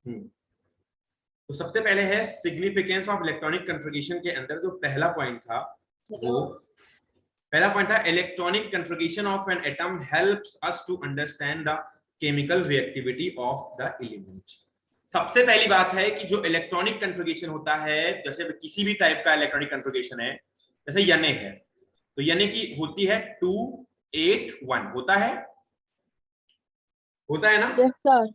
तो सबसे पहले है सिग्निफिकेंस ऑफ इलेक्ट्रॉनिक कन्फिगरेशन के अंदर जो पहला पॉइंट था, वो पहला पॉइंट था electronic configuration of an atom helps us to understand the chemical reactivity of the element. सबसे पहली बात है कि जो इलेक्ट्रॉनिक कन्फिगरेशन होता है, जैसे किसी भी टाइप का इलेक्ट्रॉनिक कन्फिगरेशन है, जैसे यने है, तो यने की होती है 281 होता है ना? yes, sir.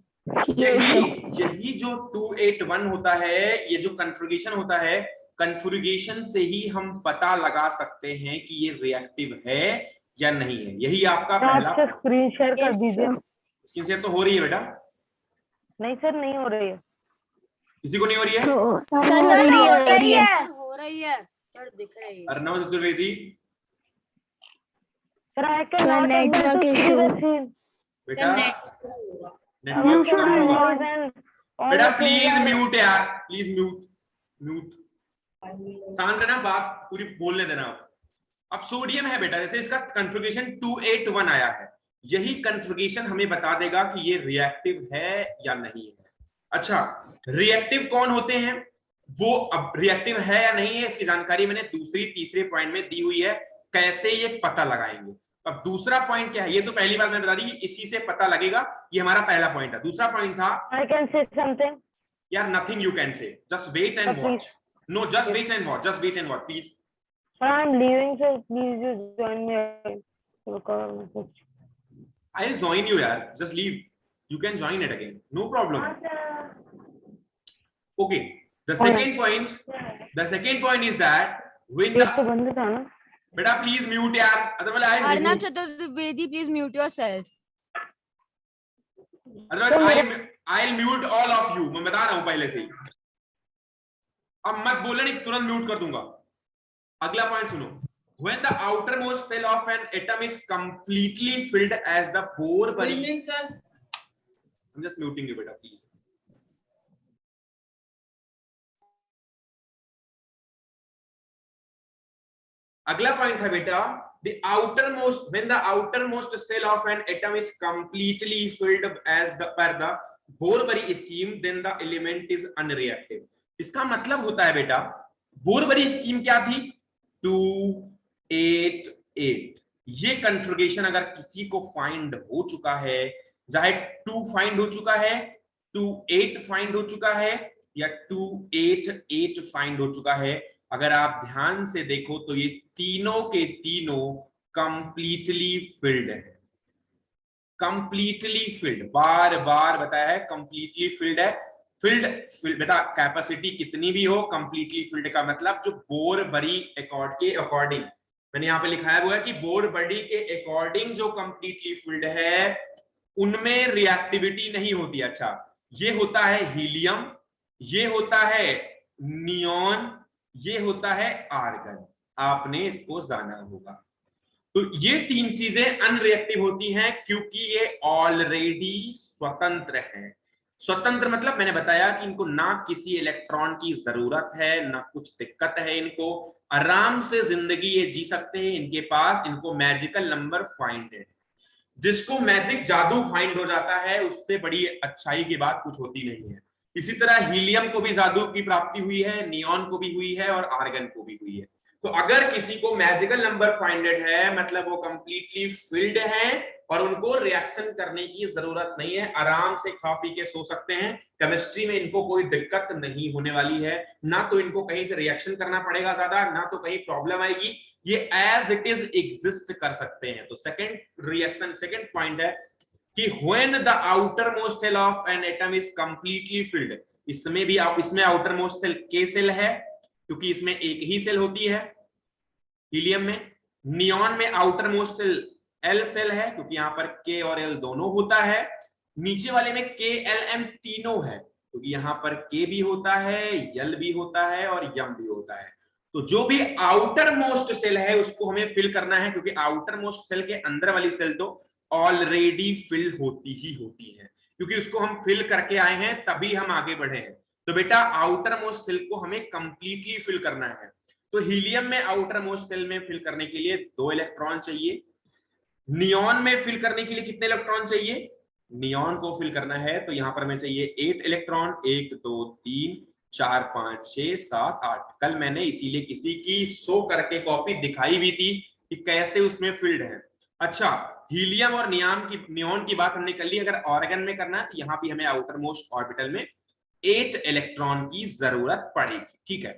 यही जो 281 होता है, ये जो कन्फिगरेशन होता है, कन्फिगरेशन से ही हम पता लगा सकते हैं कि ये रिएक्टिव है या नहीं है। यही आपका पहला। स्क्रीन शेयर कर दीजिए। स्क्रीन शेयर तो हो रही है बेटा? नहीं सर, नहीं हो रही है। किसी को नहीं हो रही है? हो रही है सर, दिख रही है। अर्णव चतुर्वेदी बेटा, बेटा प्लीज म्यूट यार, प्लीज म्यूट। शांत रहना, बात पूरी बोलने देना। अब सोडियम है बेटा, जैसे इसका कन्फिगरेशन 281 आया है, यही कन्फिगरेशन हमें बता देगा कि ये रिएक्टिव है या नहीं है। अच्छा, रिएक्टिव कौन होते हैं, वो अब रिएक्टिव है या नहीं है इसकी जानकारी मैंने दूसरी तीसरे पॉइंट में दी हुई है, कैसे ये पता लगाएंगे। अब दूसरा पॉइंट क्या है, ये तो पहली बार मैंने बता दी, इसी से पता लगेगा। ये हमारा पहला पॉइंट है। दूसरा पॉइंट था, आई कैन से समथिंग यार nothing you can say, just wait and watch. No, just wait and watch, just wait and watch please. I am leaving sir, please join me. I'll join you यार, just leave, you can join it again, no problem. Okay, the second point is that when the बंद था ना बेटा please mute यार, otherwise Arnav Chaturvedi please mute yourself. I'll mute all of you, मैं बता रहा हूं पहले से ही। अब मत बोलना, नहीं तुरंत म्यूट कर दूंगा। अगला पॉइंट सुनो, when the outermost cell of an atom is completely filled as the Bohr body, sir, I'm just muting you beta please. अगला पॉइंट है बेटा, when the outermost cell of an atom is completely filled as per the Bohr body scheme, then the element is unreactive. इसका मतलब होता है बेटा, bore बड़ी scheme क्या थी, 288। ये कन्फिगरेशन अगर किसी को फाइंड हो चुका है, चाहे 2 फाइंड हो चुका है, 28 फाइंड हो चुका है, या 288 फाइंड हो चुका है, अगर आप ध्यान से देखो तो ये तीनों के तीनों कंप्लीटली फिल्ड है। कंप्लीटली फिल्ड, बार बार बताया है, कंप्लीटली फिल्ड है। फिल्ड बेटा कैपेसिटी कितनी भी हो, कंप्लीटली फिल्ड का मतलब जो बोर बड़ी अकॉर्ड के अकॉर्डिंग, मैंने यहाँ पे लिखाया हुआ है कि बोर बड़ी के अकॉर्डिंग जो कंप्लीटली फिल्ड है उनमें रिएक्टिविटी नहीं होती। अच्छा, ये होता है हीलियम, ये होता है नियॉन, ये होता है आर्गन, आपने इसको जाना होगा। तो ये तीन चीजें अनरिएक्टिव होती हैं क्योंकि ये ऑलरेडी स्वतंत्र हैं। स्वतंत्र मतलब मैंने बताया कि इनको ना किसी इलेक्ट्रॉन की जरूरत है, ना कुछ दिक्कत है, इनको आराम से जिंदगी ये जी सकते हैं, इनके पास इनको मैजिकल नंबर फाइंडेड। जिसको मैजिक जादू फाइंड हो जाता है उससे बड़ी अच्छाई की बात कुछ होती नहीं है। इसी तरह हीलियम को भी जादू की प्राप्ति हुई है, नियॉन को भी हुई है और आर्गन को भी हुई है। तो अगर किसी को मैजिकल नंबर फाइंडेड है मतलब वो कंप्लीटली फिल्ड है और उनको रिएक्शन करने की जरूरत नहीं है, आराम से खा पी के सो सकते हैं। केमिस्ट्री में इनको कोई दिक्कत नहीं होने वाली है, ना तो इनको कहीं से रिएक्शन करना पड़ेगा ज्यादा, ना तो कहीं प्रॉब्लम आएगी, ये एज इट इज एग्जिस्ट कर सकते हैं। तो सेकंड पॉइंट है कि when the outermost shell of an atom is completely filled, इसमें भी आप इसमें आउटरमोस्ट सेल के सेल है क्योंकि इसमें एक ही सेल होती है हीलियम में। नियॉन में आउटरमोस्ट सेल एल सेल है क्योंकि यहां पर के और एल दोनों होता है। नीचे वाले में के एल एम तीनों है क्योंकि यहां पर के भी होता है, यल भी होता है और यम भी होता है। तो जो भी आउटर मोस्ट सेल है उसको हमें फिल करना है क्योंकि आउटर मोस्ट सेल के अंदर वाली सेल तो ऑलरेडी फिल होती ही होती है, क्योंकि उसको हम फिल करके आए हैं तभी हम आगे बढ़े हैं। तो बेटा आउटर मोस्ट सेल को हमें कंप्लीटली फिल करना है। तो हीलियम में आउटर मोस्ट सेल में फिल करने के लिए 2 इलेक्ट्रॉन चाहिए। नियॉन में फिल करने के लिए कितने इलेक्ट्रॉन चाहिए? नियॉन को फिल करना है तो यहाँ पर हमें चाहिए 8 इलेक्ट्रॉन, 1 2 3 4 5 6 7 8। कल मैंने इसीलिए किसी की शो करके कॉपी दिखाई भी थी कि कैसे उसमें फिल्ड है। अच्छा, हीलियम और नियॉन की बात हमने कर ली। अगर ऑर्गन में करना है तो यहाँ भी हमें आउटर मोस्ट ऑर्बिटल में 8 इलेक्ट्रॉन की जरूरत पड़ेगी। ठीक है,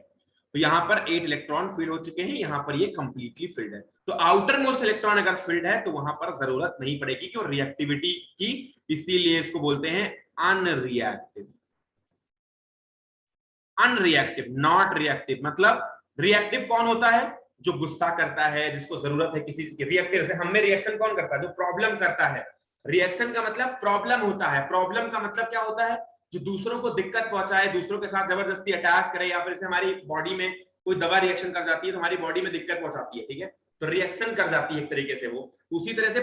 तो यहाँ पर 8 इलेक्ट्रॉन फिल हो चुके हैं, यहाँ पर ये कंप्लीटली फिल्ड है। तो आउटर मोस्ट इलेक्ट्रॉन अगर फिल्ड है तो वहां पर जरूरत नहीं पड़ेगी क्यों, रिएक्टिविटी की, इसीलिए इसको बोलते हैं अनरिएक्टिव। Unreactive, not reactive. मतलब रिएक्टिव कौन होता है, जो गुस्सा करता है, जिसको जरूरत है किसी चीज की। रिएक्टिव से हम में रिएक्शन कौन करता है, जो प्रॉब्लम करता है। रिएक्शन का मतलब प्रॉब्लम होता है। प्रॉब्लम का मतलब क्या होता है, जो दूसरों को दिक्कत पहुंचाए, दूसरों के साथ जबरदस्ती अटैच करे, या फिर जैसे हमारी बॉडी में कोई दवा रिएक्शन कर जाती है तो हमारी बॉडी में दिक्कत पहुंचाती है। ठीक है, तो रिएक्शन कर जाती है एक तरीके से वो। उसी तरह से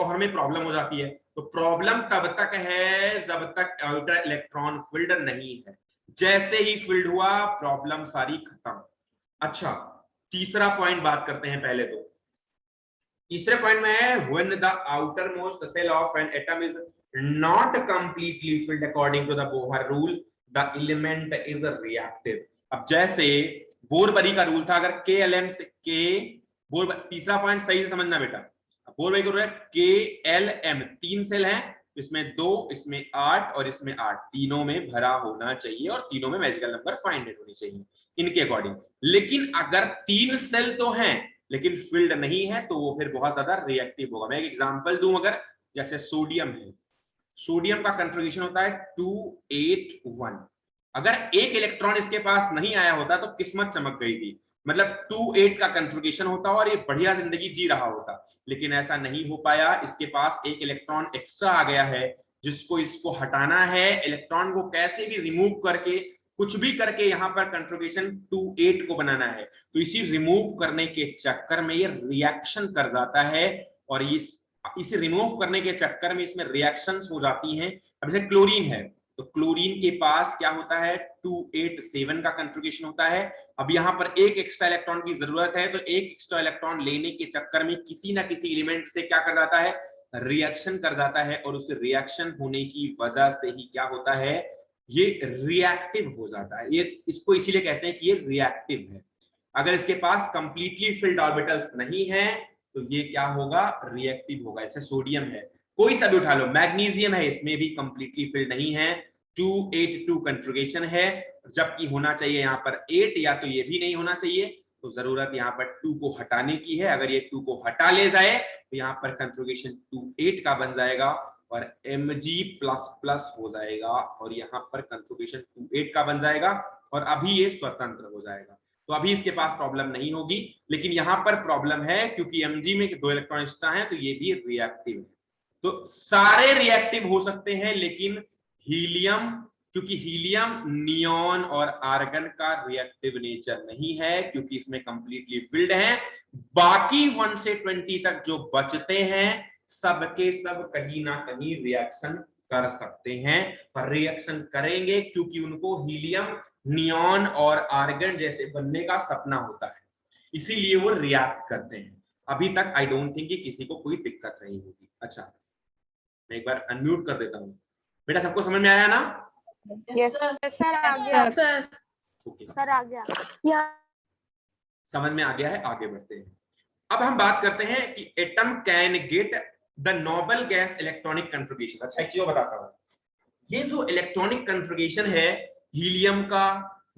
हमें प्रॉब्लम हो जाती है। तो प्रॉब्लम तब तक है जब तक आउटर इलेक्ट्रॉन फिल्ड नहीं है। जैसे ही फिल्ड हुआ प्रॉब्लम सारी खत्म। अच्छा, तीसरा पॉइंट बात करते हैं पहले तो। तीसरे पॉइंट में है when the outermost shell of an atom is not completely filled according to the Bohr rule the element is reactive. अब जैसे बोरबरी का रूल था, अगर KLM से तीसरा पॉइंट सही से समझना बेटा। बोरबरी का रूल है KLM, 3 सेल हैं, इसमें 2, इसमें 8 और इसमें 8, तीनों में भरा होना चाहिए और तीनों में मैजिकल नंबर फाइंड होनी चाहिए इनके अकॉर्डिंग। लेकिन अगर 3 सेल तो हैं लेकिन फिल्ड नहीं है तो वो फिर बहुत ज्यादा रिएक्टिव होगा। मैं एक एग्जांपल दूं, अगर जैसे सोडियम है, सोडियम का कंट्रीब्यूशन होता है 281। अगर एक इलेक्ट्रॉन इसके पास नहीं आया होता तो किस्मत चमक गई थी, मतलब 28 का कंट्रीब्यूशन होता और ये बढ़िया जिंदगी जी रहा होता। लेकिन ऐसा नहीं हो पाया, इसके पास एक इलेक्ट्रॉन एक्स्ट्रा आ गया है जिसको इसको हटाना है। इलेक्ट्रॉन को कैसे भी रिमूव करके, कुछ भी करके यहाँ पर कंट्रीब्यूशन 28 को बनाना है। तो इसी रिमूव करने के चक्कर में ये रिएक्शन कर जाता है और इसे रिमूव करने के चक्कर में इसमें रिएक्शंस हो जाती हैं। अब जैसे क्लोरीन है तो क्लोरीन के पास क्या होता है, 287 का कंट्रीब्यूशन होता है। अब यहाँ पर एक एक्स्ट्रा इलेक्ट्रॉन की जरूरत है तो एक एक्स्ट्रा इलेक्ट्रॉन लेने के चक्कर में किसी ना किसी एलिमेंट से क्या कर जाता है, रिएक्शन कर जाता है। और उस रिएक्शन होने की वजह से ही क्या होता है, ये रिएक्टिव हो जाता है। ये इसको इसीलिए कहते हैं कि ये रिएक्टिव है। अगर इसके पास कंप्लीटली फिल्ड ऑर्बिटल्स नहीं है तो ये क्या होगा, रिएक्टिव होगा। जैसे सोडियम है, कोई सा भी उठा लो, मैग्नीशियम है, इसमें भी कंप्लीटली फिल्ड नहीं है, 282 कंट्रीब्यूशन है, जबकि होना चाहिए यहाँ पर 8, या तो ये भी नहीं होना चाहिए। तो जरूरत यहाँ पर 2 को हटाने की है। अगर ये 2 को हटा ले जाए तो यहाँ पर कंट्रीब्यूशन 28 का बन जाएगा और Mg++ हो जाएगा और यहाँ पर कंट्रीब्यूशन 28 का बन जाएगा और अभी ये स्वतंत्र हो जाएगा। तो अभी इसके पास प्रॉब्लम नहीं होगी। लेकिन यहाँ पर प्रॉब्लम है क्योंकि Mg में 2 इलेक्ट्रॉन एक्स्ट्रा हैं तो ये भी रिएक्टिव है। तो सारे रिएक्टिव हो सकते हैं लेकिन हीलियम, क्योंकि हीलियम नियॉन और आर्गन का रिएक्टिव नेचर नहीं है क्योंकि इसमें कंप्लीटली फिल्ड है। बाकी 1 से 20 तक जो बचते हैं सबके सब कहीं ना कहीं रिएक्शन कर सकते हैं, पर रिएक्शन करेंगे क्योंकि उनको हीलियम, नियॉन और आर्गन जैसे बनने का सपना होता है, इसीलिए वो रिएक्ट करते हैं। अभी तक आई डोंट थिंक कि किसी को कोई दिक्कत नहीं होगी। अच्छा, मैं एक बार अनम्यूट कर देता हूँ। बेटा सबको समझ में आया ना? यस सर आ गया सर। ओके, सर आ गया, समझ में आ गया है, आगे बढ़ते हैं। अब हम बात करते हैं कि atom can get the noble gas electronic contribution. अच्छा, एक चीज बताता हूँ, ये जो इलेक्ट्रॉनिक कंट्रीब्यूशन है हीलियम का,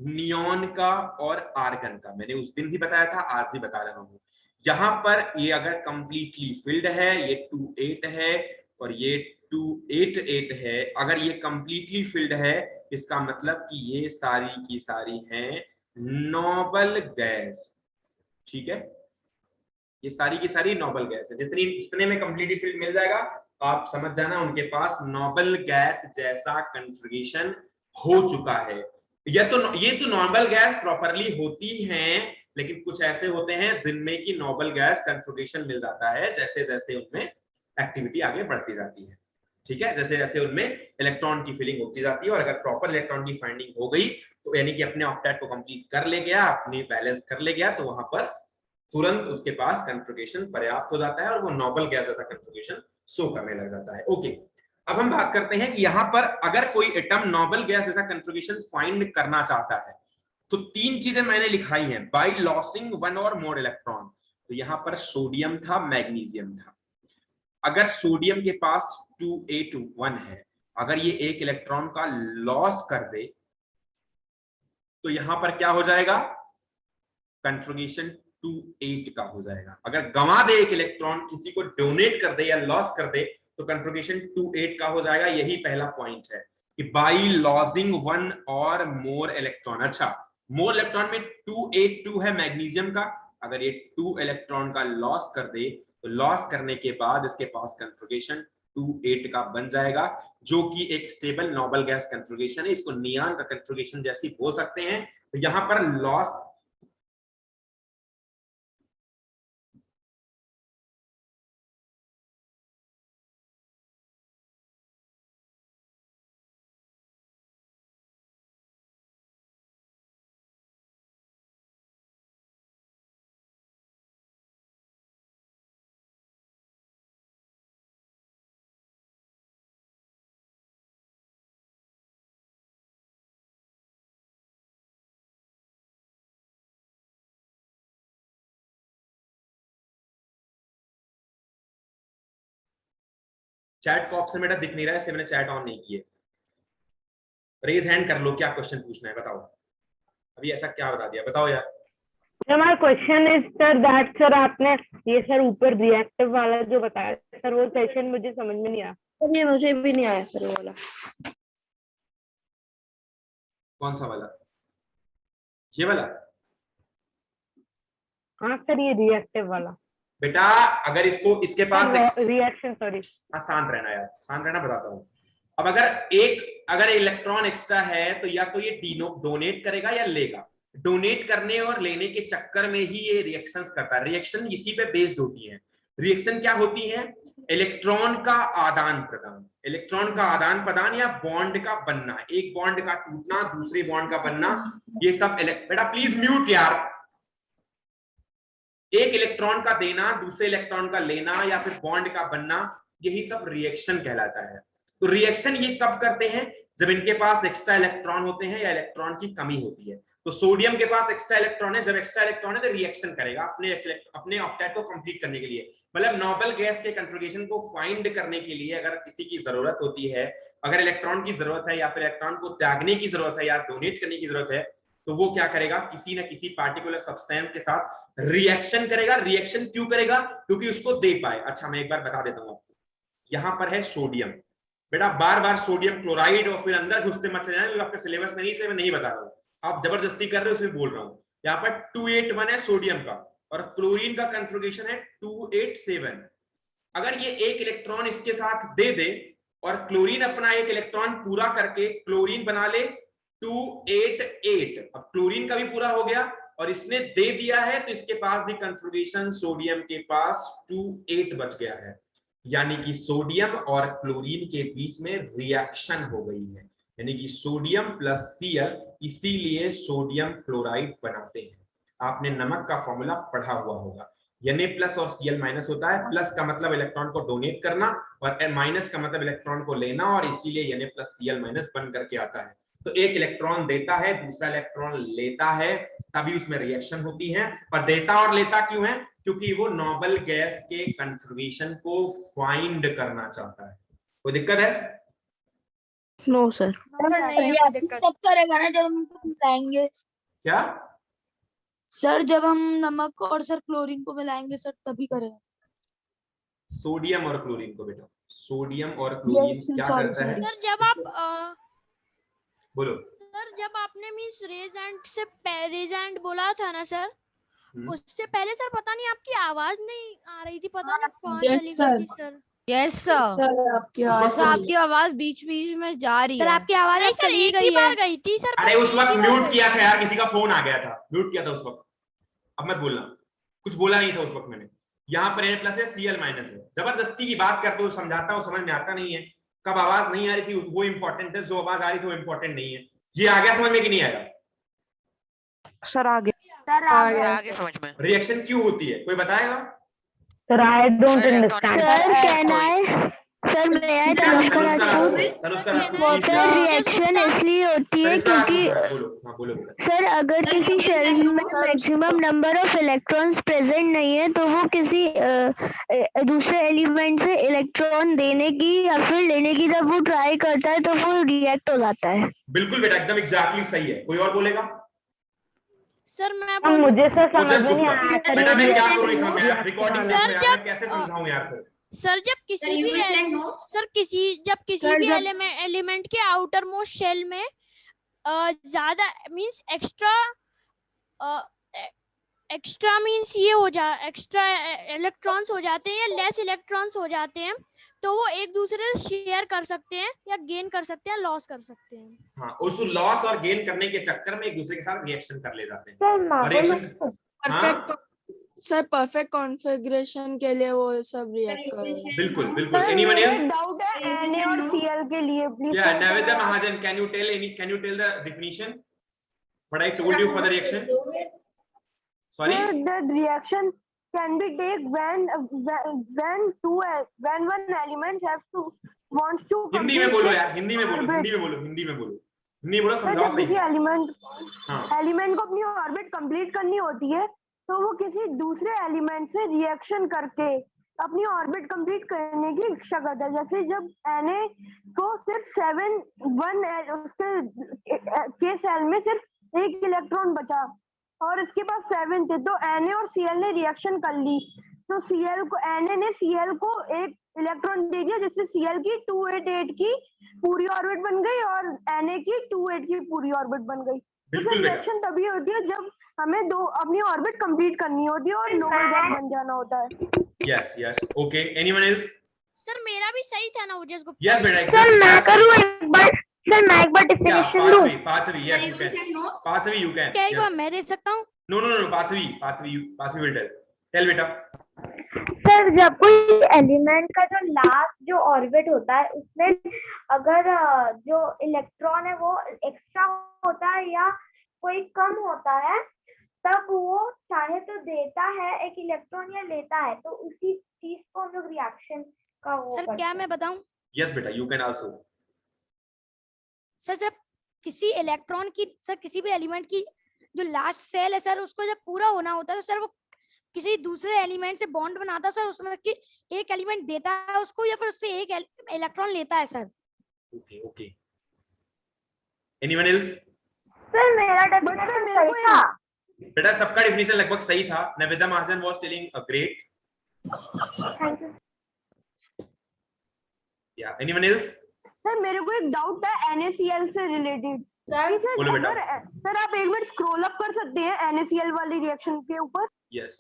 नियॉन का और आर्गन का, मैंने उस दिन भी बताया था, आज भी बता रहा हूँ। यहाँ पर ये अगर कंप्लीटली फिल्ड है, ये 28 है और ये 288 है। अगर ये कंप्लीटली फिल्ड है इसका मतलब कि ये सारी की सारी हैं नोबल गैस। ठीक है, ये सारी की सारी नोबल गैस है। जितने में कंप्लीटली फिल्ड मिल जाएगा आप समझ जाना उनके पास नोबल गैस जैसा कंट्रीब्यूशन हो चुका है। ये तो नोबल गैस प्रॉपरली होती हैं, लेकिन कुछ ऐसे होते हैं जिनमें की नोबल गैस कंट्रीब्यूशन मिल जाता है जैसे जैसे उनमें एक्टिविटी आगे बढ़ती जाती है। ठीक है, जैसे जैसे उनमें इलेक्ट्रॉन की फिलिंग होती जाती है और अगर प्रॉपर इलेक्ट्रॉन की फाइंडिंग हो गई तो यानी कि अपने ऑक्टेट को कंप्लीट कर ले गया, अपनी बैलेंस कर ले गया, तो वहां पर तुरंत उसके पास कंट्रीब्यूशन पर्याप्त हो जाता है और वो नोबल गैस जैसा कंट्रीब्यूशन शो करने लग जाता है। ओके, अब हम बात करते हैं कि यहां पर अगर कोई एटम नोबल गैस जैसा कन्फिगरेशन फाइंड करना चाहता है तो तीन चीजें मैंने लिखाई हैं, बाय लॉसिंग वन और मोर इलेक्ट्रॉन। तो यहां पर सोडियम था, मैग्नीशियम था। अगर सोडियम के पास 2A21 है, अगर ये एक इलेक्ट्रॉन का लॉस कर दे तो यहां पर क्या हो जाएगा, कन्फिगरेशन 28 का हो जाएगा। अगर गंवा दे एक इलेक्ट्रॉन, किसी को डोनेट कर दे या लॉस कर दे तो कन्फिगरेशन 28 का हो जाएगा। यही पहला पॉइंट है कि बाई लॉसिंग वन और मोर इलेक्ट्रॉन। अच्छा, मोर इलेक्ट्रॉन में 282 है मैग्नीशियम का, अगर ये 2 इलेक्ट्रॉन का लॉस कर दे तो लॉस करने के बाद इसके पास कन्फिगरेशन 28 का बन जाएगा, जो कि एक स्टेबल नोबल गैस कन्फिगरेशन है। इसको नियान का कन्फिगरेशन जैसी बोल सकते हैं। तो यहां पर लॉस चैट का ऑप्शन बेटा दिख नहीं रहा है, इसलिए मैंने चैट ऑन नहीं किए। रेज हैंड कर लो, क्या क्वेश्चन पूछना है बताओ। अभी ऐसा क्या बता दिया, बताओ यार। हमारा question is sir that sir आपने ये सर ऊपर रिएक्टिव वाला जो बताया सर, वो सेशन मुझे समझ में नहीं आया। ये मुझे भी नहीं आया सर वो वाला। कौन सा वाला, ये वाला? हाँ सर, ये रिएक्टिव वाला बेटा अगर इसको इसके पास रिएक्शन, सॉरी। हाँ शांत रहना यार, शांत रहना, बताता हूँ। अब अगर इलेक्ट्रॉन एक्स्ट्रा है तो या तो ये डोनेट करेगा या लेगा। डोनेट करने और लेने के चक्कर में ही ये रिएक्शंस करता है। रिएक्शन इसी पे बेस्ड होती है। रिएक्शन क्या होती है, इलेक्ट्रॉन का आदान प्रदान, इलेक्ट्रॉन का आदान प्रदान या बॉन्ड का बनना, एक बॉन्ड का टूटना, दूसरे बॉन्ड का बनना, ये सब बेटा प्लीज म्यूट यार। एक इलेक्ट्रॉन का देना, दूसरे इलेक्ट्रॉन का लेना या फिर बॉन्ड का बनना, यही सब रिएक्शन कहलाता है। तो रिएक्शन ये कब करते हैं, जब इनके पास एक्स्ट्रा इलेक्ट्रॉन होते हैं या इलेक्ट्रॉन की कमी होती है। तो सोडियम के पास एक्स्ट्रा इलेक्ट्रॉन है, जब एक्स्ट्रा इलेक्ट्रॉन है तो रिएक्शन करेगा अपने ऑक्टेट को कंप्लीट करने के लिए। मतलब नोबल गैस के कन्फिगरेशन को फाइंड करने के लिए अगर किसी की जरूरत होती है, अगर इलेक्ट्रॉन की जरूरत है या फिर इलेक्ट्रॉन को त्यागने की जरूरत है या डोनेट करने की जरूरत है, तो वो क्या करेगा, किसी न किसी पार्टिकुलर सब्सटेंस के साथ रिएक्शन करेगा। रिएक्शन क्यों करेगा, क्योंकि उसको दे पाए। अच्छा मैं एक बार बता देता हूं आपको, यहां पर है सोडियम। बेटा बार बार सोडियम क्लोराइड और फिर अंदर घुसते मत चले जाए, क्योंकि आपके सिलेबस में नहीं, इसलिए मैं नहीं बता रहा हूं, आप जबरदस्ती कर रहे हो इसलिए बोल रहा हूं। यहाँ पर 281 है सोडियम का और क्लोरीन का कन्फिगरेशन है 287। अगर ये एक इलेक्ट्रॉन इसके साथ दे दे और क्लोरीन अपना एक इलेक्ट्रॉन पूरा करके क्लोरीन बना ले 288, अब क्लोरीन का भी पूरा हो गया और इसने दे दिया है, तो इसके पास भी कन्फिगरेशन सोडियम के पास 28 बच गया है। यानी कि सोडियम और क्लोरीन के बीच में रिएक्शन हो गई है, यानी कि सोडियम प्लस Cl, इसीलिए सोडियम क्लोराइड बनाते हैं। आपने नमक का फॉर्मूला पढ़ा हुआ होगा, Na प्लस और Cl माइनस होता है। प्लस का मतलब इलेक्ट्रॉन को डोनेट करना और माइनस का मतलब इलेक्ट्रॉन को लेना, और इसीलिए Na प्लस Cl माइनस बन करके आता है। तो एक इलेक्ट्रॉन देता है, दूसरा इलेक्ट्रॉन लेता है, तभी उसमें रिएक्शन होती है। और देता और लेता क्यों है, क्योंकि वो नोबल गैस के कन्फिगरेशन को फाइंड करना चाहता है। कोई दिक्कत है? No sir. तब करेगा ना जब हम मिलाएंगे। क्या सर जब हम नमक और सर क्लोरीन को मिलाएंगे सर तभी करेगा। सोडियम और क्लोरीन को बेटा, सोडियम और क्लोरीन क्या करता है? सर जब आप बोलो सर, जब आपने मींस रेजेंट बोला था ना सर, उससे पहले सर पता नहीं आपकी आवाज नहीं आ रही थी, पता नहीं कहाँ चली गई थी सर। यस सर, आपकी आवाज बीच बीच में जा रही है। सर आपकी आवाज नहीं सर, एक ही बार गई थी सर। अरे उस वक्त म्यूट किया था यार, किसी का फोन आ गया था, म्यूट किया था उस वक्त। अब मत बोलना, कुछ बोला नहीं था उस वक्त मैंने। यहाँ पर Na प्लस है, Cl माइनस है। जबरदस्ती की बात करते हो, समझाता हूँ, समझ में आता नहीं है। कब आवाज नहीं आ रही थी वो इंपॉर्टेंट है, जो आवाज आ रही थी वो इंपॉर्टेंट नहीं है। ये आ गया समझ में कि नहीं आया? सर आगे आगे समझ में। रिएक्शन क्यों होती है, कोई बताएगा? Sir I don't understand. Sir can I sir मैं Tanushka Rajput. Tanushka Rajput sir, please sir यार। रिएक्शन इसलिए होती है तनुष्का क्योंकि राजपूत, बोलो, हाँ बोलो बेटा। सर अगर किसी शेल में maximum number of electrons present नहीं है तो वो किसी दूसरे एलिमेंट से इलेक्ट्रॉन देने की या फिर लेने की जब वो ट्राई करता है तो वो रिएक्ट हो जाता है। बिल्कुल बेटा, एकदम एग्जैक्टली सही है। कोई और बोलेगा? सर मैं अब बोलूं? मुझे सर वो समझ जस्ट में नहीं गुप्ता। आया सर बेटा मैं क्या ये करूं नहीं समझ में आया, रिकॉर्डिंग सर, देखो यार, मैं कैसे समझाऊं यार फिर। सर जब किसी भी सर, जब- एलिमेंट के आउटर मोस्ट शेल में ज्यादा मींस एक्स्ट्रा मींस ये हो जा एक्स्ट्रा इलेक्ट्रॉन्स हो जाते हैं या लेस इलेक्ट्रॉन्स हो जाते हैं, तो वो एक दूसरे से शेयर कर सकते हैं या गेन कर सकते हैं, लॉस कर सकते हैं। हाँ, उस लॉस और गेन करने के चक्कर में एक दूसरे के साथ रिएक्शन कर ले जाते हैं। सर और reaction perfect sir perfect configuration के लिए वो सब रिएक्ट कर। बिल्कुल बिल्कुल। सर एनीवन मेरा एल्स? डाउट है Na और Cl के लिए प्लीज। या Navedya Mahajan, can you tell the definition what I told you for the reaction? Sorry, the reaction can be take when one element has to wants to Hindi में बोलो यार, हिंदी में बोलो, हिंदी में बोलो, हिंदी में बोलो, हिंदी बोलो, समझाओ सही किसी से। एलिमेंट को अपनी ऑर्बिट कंप्लीट करनी होती है तो वो किसी दूसरे एलिमेंट से रिएक्शन करके अपनी ऑर्बिट कंप्लीट करने की इच्छा करता है। जैसे जब Na को सिर्फ 1 उसके सेल में सिर्फ एक इलेक्ट्रॉन बचा और इसके पास 7 थे, तो Na और Cl ने रिएक्शन कर ली, तो Cl को Na ने Cl को एक इलेक्ट्रॉन दे दिया जिससे Cl की 288 की पूरी ऑर्बिट बन गई और Na की 28 की पूरी ऑर्बिट बन गई। तो बिल्कुल बेटा। रिएक्शन तभी होती है जब हमें दो अपनी ऑर्बिट कंप्लीट करनी होती है और नोबल गैस बन जाना होता है। Yes yes, okay. Anyone else? Sir मेरा भी सही था ना उजस गुप्ता? यस बेटा, सर मैं exactly. करूँ एक बार, सर मैं एक बार Yeah, डेफिनेशन दूं? Pathvi, yes you can. Pathvi you can. क्या एक Yes. बार मैं दे सकता हूँ? No, Pathvi will tell. Tell बेटा। सर जब कोई एलिमेंट का जो लास्ट जो ऑर्बिट होता है उसमें अगर जो इलेक्ट्रॉन है वो एक्स्ट्रा होता है या कोई कम होता है तब वो चाहे तो देता है एक इलेक्ट्रॉन या लेता है, तो उसी चीज को हम लोग रिएक्शन का वो सर करते क्या हैं। मैं बताऊं? Yes बेटा, you can also. सर जब किसी इलेक्ट्रॉन की सर किसी भी एलिमेंट की जो लास्ट सेल है सर उसको जब पूरा होना होता है तो सर वो किसी दूसरे एलिमेंट से बॉन्ड बनाता है सर, उसमें कि एक एलिमेंट देता है उसको या फिर उससे एक इलेक्ट्रॉन लेता है sir. Okay. Anyone else? Sir मेरा डेफिनेशन सही था। बेटा सबका डेफिनेशन लगभग सही था। नवेदा महाजन was telling a great. Thank you. Yeah. Anyone else? Sir मेरे को एक डाउट था NaCl से रिलेटेड। बोलो बेटा। सर आप एक मिनट स्क्रॉल अप कर सकते हैं NaCl वाली रिएक्शन के ऊपर? Yes.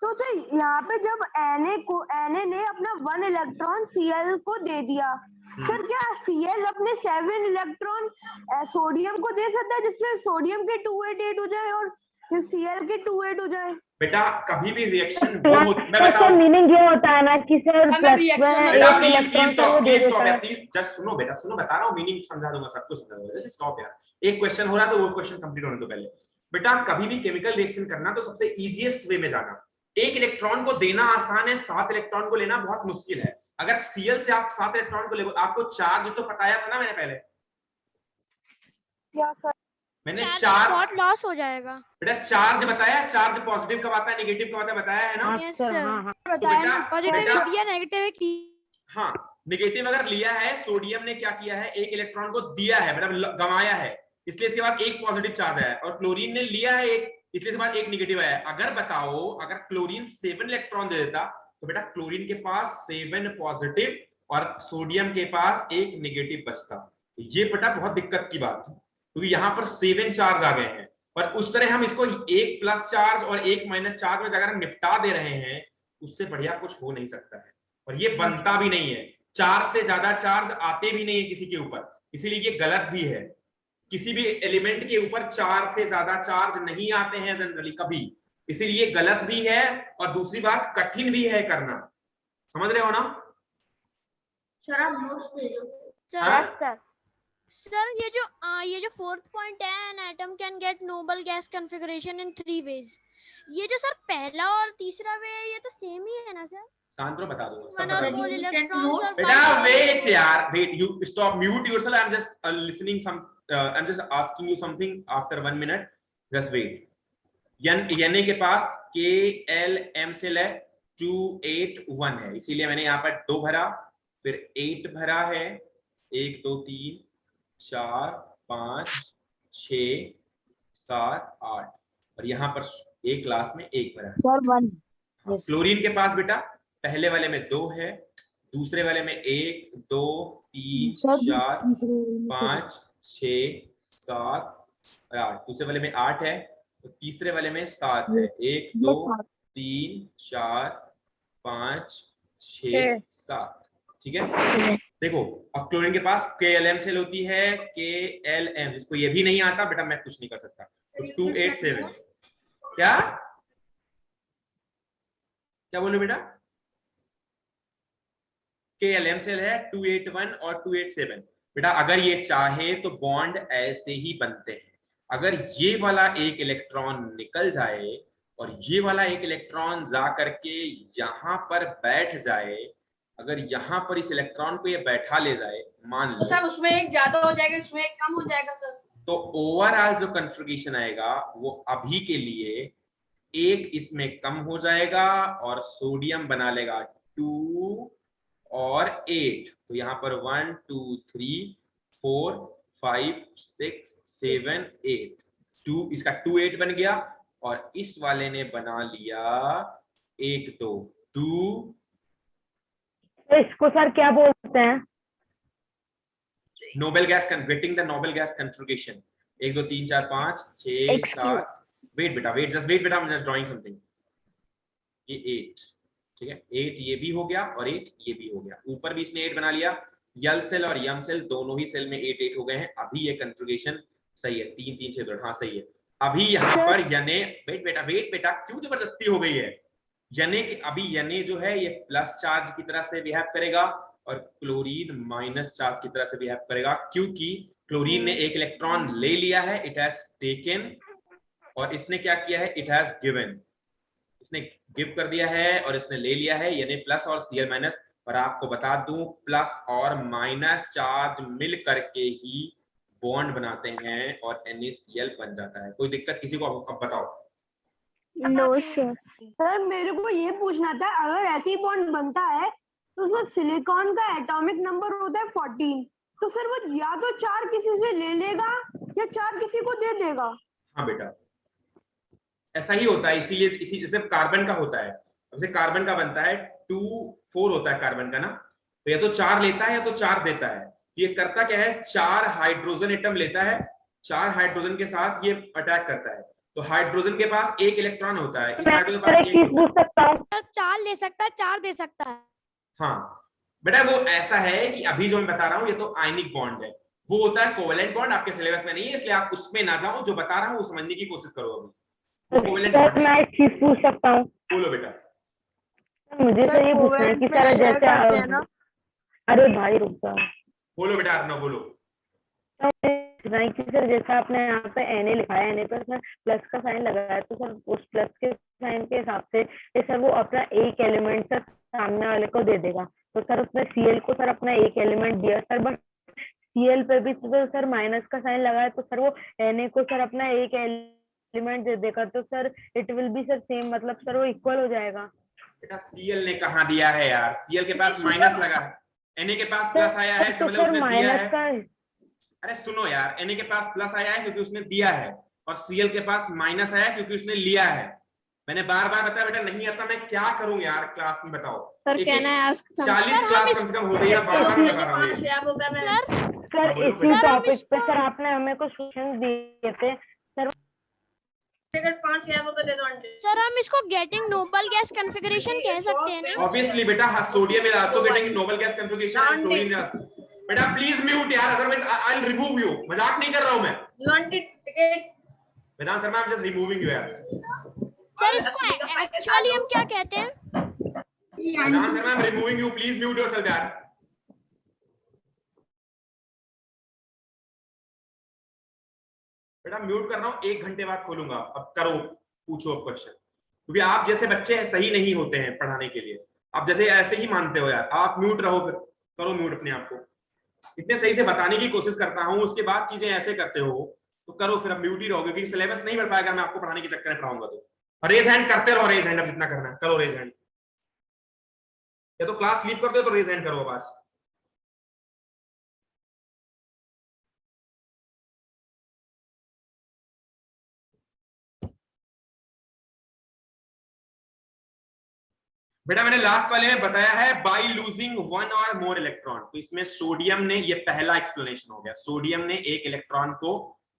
तो सर यहाँ पे जब Na ने अपना 1 इलेक्ट्रॉन Cl को दे दिया, सर क्या Cl अपने 7 इलेक्ट्रॉन सोडियम को दे सकता है जिससे सोडियम के 288 हो जाए और Cl के 28 हो जाए? बेटा कभी भी रिएक्शन वो मैं सर बताऊं मीनिंग ये होता है ना कि सर हमें reaction में बेटा, एक प्लीज इलेक्ट्रॉन स्टॉप, को दे प्लीज देता स्टॉप है। यार, प्लीज जस्ट सुनो बेटा, सुनो, बता रहा हूँ, मीनिंग समझा दूंगा, सब कुछ समझा दूंगा। जस्ट स्टॉप यार, एक क्वेश्चन हो रहा है तो वो क्वेश्चन कंप्लीट होने दो पहले। बेटा कभी भी केमिकल रिएक्शन करना तो सबसे इजीएस्ट वे में जाना। एक इलेक्ट्रॉन को देना आसान है, 7 इलेक्ट्रॉन को लेना बहुत मुश्किल है। अगर Cl से आप 7 इलेक्ट्रॉन को ले, आपको चार्ज तो बताया था ना मैंने पहले, क्या सर? मैंने बहुत चार्ज लॉस हो जाएगा। बेटा चार्ज बताया, चार्ज पॉजिटिव कब आता है नेगेटिव कब आता है बताया है ना? Yes, sir sir. हाँ। बताया बेटा- ना, पॉजिटिव बेटा- दिया नेगेटिव एक हाँ, नेगेटिव अगर लिया है, सोडियम ने क्या किया है, एक इलेक्ट्रॉन को दिया है, मतलब गंवाया है, इसलिए इसके बाद एक पॉजिटिव चार्ज आया, और क्लोरीन ने लिया है एक, इसलिए इसके बाद एक नेगेटिव आया। अगर बताओ अगर क्लोरीन 7 इलेक्ट्रॉन दे देता तो बेटा क्लोरीन के पास 7 पॉजिटिव और सोडियम के पास एक नेगेटिव बचता। ये बेटा बहुत दिक्कत की बात है क्योंकि यहाँ पर 7 चार्ज आ गए हैं, और उस तरह हम इसको एक प्लस चार्ज और एक माइनस चार्ज में अगर हम निपटा दे रहे हैं, उससे बढ़िया कुछ हो नहीं सकता है, और ये बनता भी नहीं है। 4 से ज्यादा चार्ज आते भी नहीं है किसी के ऊपर, इसीलिए ये गलत भी है। किसी भी एलिमेंट के ऊपर 4 से ज्यादा चार्ज नहीं आते हैं जनरली कभी, इसीलिए गलत भी है, और दूसरी बात कठिन भी है करना। समझ रहे हो ना? सर सर ये जो 4th पॉइंट है, an atom can get noble gas configuration in 3 ways, ये जो सर पहला और तीसरा वे है ये तो सेम ही है ना सर? शांत रहो, बता दूंगा सब वन बता और दूंगा। मोर इलेक्ट्रॉन्स और बेटा वेट यार, wait, you stop, mute yourself, I am just listening some, I am just asking you something after 1 minute, just wait. Na के पास KLM सेल है 281 है, इसीलिए मैंने यहाँ पर 2 भरा, फिर 8 भरा है, 1 2 3 4 5 6 7 8, और यहाँ पर एक क्लास में 1 भरा है। सर 1। हाँ, Yes. क्लोरीन के पास बेटा पहले वाले में 2 है, दूसरे वाले में 1 2 3 सर 4 तीसरे वाले में 5 6 7 8, दूसरे वाले में 8 है, तो तीसरे वाले में 7 है, 1 2 3 4 5 6 7, ठीक है। देखो अब क्लोरीन के पास KLM सेल होती है, KLM, जिसको ये भी नहीं आता बेटा मैं कुछ नहीं कर सकता, तो 287, क्या क्या बोलो बेटा, KLM सेल है 281 और 287। बेटा अगर ये चाहे तो बॉन्ड ऐसे ही बनते हैं, अगर ये वाला एक इलेक्ट्रॉन निकल जाए और ये वाला एक इलेक्ट्रॉन जा करके यहाँ पर बैठ जाए, अगर यहाँ पर इस इलेक्ट्रॉन को ये बैठा ले जाए, मान लो, तो सर उसमें एक ज्यादा हो जाएगा, इसमें एक कम हो जाएगा सर, तो ओवरऑल जो कन्फिगरेशन आएगा वो अभी के लिए एक इसमें कम हो जाएगा और सोडियम बना लेगा 2 और 8, तो यहाँ पर 1 2 3 4 5 6 7 8, 2 इसका 2 8 बन गया, और इस वाले ने बना लिया 1 2 2, तो इसको सर क्या बोलते हैं? Noble gas getting the noble gas configuration, 1 2 3 4 5 6 7, wait बेटा वेट, जस्ट वेट बेटा, I am just drawing something, ये 8, ठीक है, 8 ये भी हो गया और 8 ये भी हो गया, ऊपर भी इसने 8 बना लिया, यल सेल और यम सेल दोनों ही सेल में 8 8 हो गए हैं, अभी ये कन्फिगरेशन सही है, 3 3 6 2, हाँ सही है। अभी यहाँ पर यने, वेट बेटा क्यों जबरदस्ती हो गई है, यने के अभी यने जो है ये प्लस चार्ज की तरह से बिहेव करेगा और क्लोरीन माइनस चार्ज की तरह से बिहेव करेगा, क्योंकि क्लोरीन ने एक इलेक्ट्रॉन ले लिया है, इट हैज टेकन, और इसने क्या किया है, इट हैज गिवन, इसने गिव कर दिया है और इसने ले लिया है, यानी प्लस और Cl माइनस। पर आपको बता दूं प्लस और माइनस चार्ज मिल करके ही बॉन्ड बनाते हैं और NaCl बन जाता है। कोई दिक्कत किसी को? अब बताओ। No sir. सर मेरे को ये पूछना था, अगर ऐसी बॉन्ड बनता है तो सर सिलिकॉन का एटॉमिक नंबर होता है 14, तो सर वो या तो 4 किसी से ले लेगा या 4 किसी को दे देगा। हाँ बेटा ऐसा ही होता है, इसीलिए इसी जैसे कार्बन का होता है, जैसे कार्बन का बनता है 2 4 होता है कार्बन का ना, तो या तो 4 लेता है या तो 4 देता है। ये करता क्या है, 4 हाइड्रोजन एटम लेता है, 4 हाइड्रोजन के साथ ये अटैक करता है, तो हाइड्रोजन के पास 1 इलेक्ट्रॉन होता है, इस हाइड्रोजन के पास 1 पूछ सकता हूँ? 4 ले सकता है, 4 दे सकता है। हाँ बेटा वो ऐसा है कि अभी जो मैं बता रहा हूँ ये तो आयनिक बॉन्ड है, वो होता है कोवेलेंट बॉन्ड, आपके सिलेबस में नहीं है इसलिए आप उसमें ना जाओ, जो बता रहा हूँ वो समझने की कोशिश करो। अभी सर मैं एक चीज पूछ सकता हूँ? बोलो बेटा। मुझे तो ये पूछना है कि सर जैसे, अरे भाई रुक जाओ, बोलो बेटा अर्णव बोलो। कि सर जैसा आपने यहाँ पे Na लिखा है, Na पर सर प्लस का साइन लगाया है, तो सर उस प्लस के साइन के हिसाब से सर वो अपना एक एलिमेंट सर सामने वाले को दे देगा, तो सर उसने Cl को सर अपना एक एलिमेंट दिया सर, बट Cl पे भी तो सर माइनस का साइन लगाया, तो सर वो Na को सर अपना एक एलिमेंट दे देगा, तो sir it will be sir same, मतलब सर वो इक्वल हो जाएगा। बेटा Cl ने कहाँ दिया है यार, Cl के पास माइनस लगा है, Na के पास प्लस आया है, तो मतलब सर उसने दिया है। माइनस का, अरे सुनो यार, Na के पास प्लस आया है क्योंकि उसने दिया है, और Cl के पास माइनस आया क्योंकि उसने लिया है। मैंने बार बार बताया बेटा, नहीं आता मैं क्या करूं यार क्लास में, बताओ। सर कहना है 40 क्लास कम से कम हो गई है, बार बार बता रहा हूं। सर इसी टॉपिक पे सर आपने हमें कुछ क्वेश्चन दिए थे सर, 5,000 रुपए दे दो आंटी। सर हम इसको गेटिंग नोबल गैस कॉन्फ़िगरेशन कह सकते हैं ना? ऑब्वियसली बेटा, sodium is also getting noble gas configuration and chlorine is. बेटा प्लीज म्यूट यार, otherwise I will remove you. मजाक नहीं कर रहा हूं मैं। Vedant Sharma, I am just removing you यार। सर इसको एक्चुअली हम क्या कहते हैं? Vedant Sharma, I am removing you, please mute yourself यार। बेटा म्यूट कर रहा हूं, 1 घंटे बाद खोलूंगा। अब करो, पूछो अब क्वेश्चन, क्योंकि आप जैसे बच्चे सही नहीं होते हैं पढ़ाने के लिए। आप जैसे ऐसे ही मानते हो यार, आप म्यूट रहो, फिर करो म्यूट अपने आप को। इतने सही से बताने की कोशिश करता हूं, उसके बाद चीजें ऐसे करते हो तो करो फिर, अब म्यूट ही रहोगे, क्योंकि सिलेबस नहीं बढ़ पाएगा मैं आपको पढ़ाने के चक्कर में पढ़ाऊंगा तो। रेज हैंड करते रहो, रेज हैंड अब जितना करना है करो रेज हैंड, या तो क्लास लीव करते हो तो रेज हैंड करो बस। बेटा मैंने लास्ट वाले में बताया है बाय लूजिंग वन और मोर इलेक्ट्रॉन, तो इसमें सोडियम ने, ये पहला एक्सप्लेनेशन हो गया, सोडियम ने एक इलेक्ट्रॉन को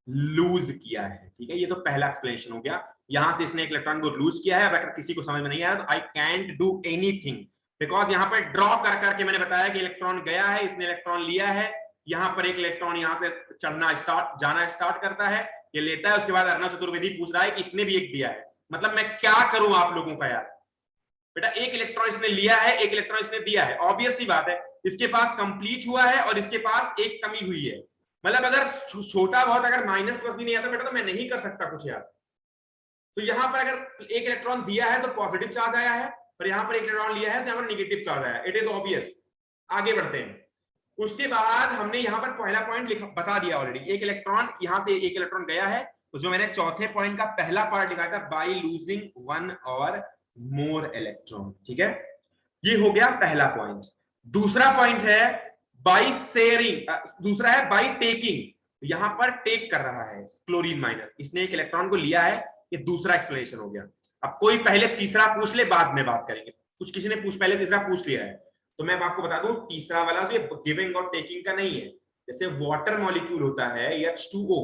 लूज किया है, ठीक है, ये तो पहला एक्सप्लेनेशन हो गया। यहां से इसने एक इलेक्ट्रॉन को लूज किया है। अब अगर किसी को समझ में नहीं आया तो I can't do anything, because यहाँ पर ड्रॉ कर करके मैंने बताया कि इलेक्ट्रॉन गया है, इसने इलेक्ट्रॉन लिया है, यहाँ पर एक इलेक्ट्रॉन यहाँ से चढ़ना जाना स्टार्ट करता है, ये लेता है, उसके बाद अर्णव चतुर्वेदी पूछ रहा है कि इसने भी एक दिया है, मतलब मैं क्या करूं आप लोगों का यार। बेटा एक इलेक्ट्रॉन इसने लिया है, एक इलेक्ट्रॉन इसने दिया है, ऑब्वियस सी बात है, इसके पास कंप्लीट हुआ है और इसके पास एक कमी हुई है, मतलब अगर छोटा बहुत अगर माइनस प्लस भी नहीं आता बेटा तो मैं नहीं कर सकता कुछ यार। तो यहां पर अगर एक इलेक्ट्रॉन दिया है तो पॉजिटिव चार्ज आया है, और यहां पर एक इलेक्ट्रॉन लिया है तो यहां पर नेगेटिव चार्ज आया है, इट इज ऑब्वियस। आगे बढ़ते हैं, उसके बाद हमने यहां पर पहला पॉइंट बता दिया ऑलरेडी, एक इलेक्ट्रॉन यहां से एक इलेक्ट्रॉन गया है, तो जो मैंने चौथे पॉइंट का पहला पार्ट लिखा था बाय लूजिंग वन और मोर इलेक्ट्रॉन, ठीक है, ये हो गया पहला पॉइंट। दूसरा पॉइंट है बाय शेयरिंग, दूसरा है बाय टेकिंग, यहां पर टेक कर रहा है क्लोरीन माइनस, इसने एक इलेक्ट्रॉन को लिया है, ये दूसरा एक्सप्लेनेशन हो गया। अब कोई पहले तीसरा पूछ ले, बाद में बात करेंगे, कुछ किसी ने पहले तीसरा पूछ लिया है तो मैं आपको बता दूं तीसरा वाला जो गिविंग और टेकिंग का नहीं है, जैसे वाटर मॉलिक्यूल होता है H2O,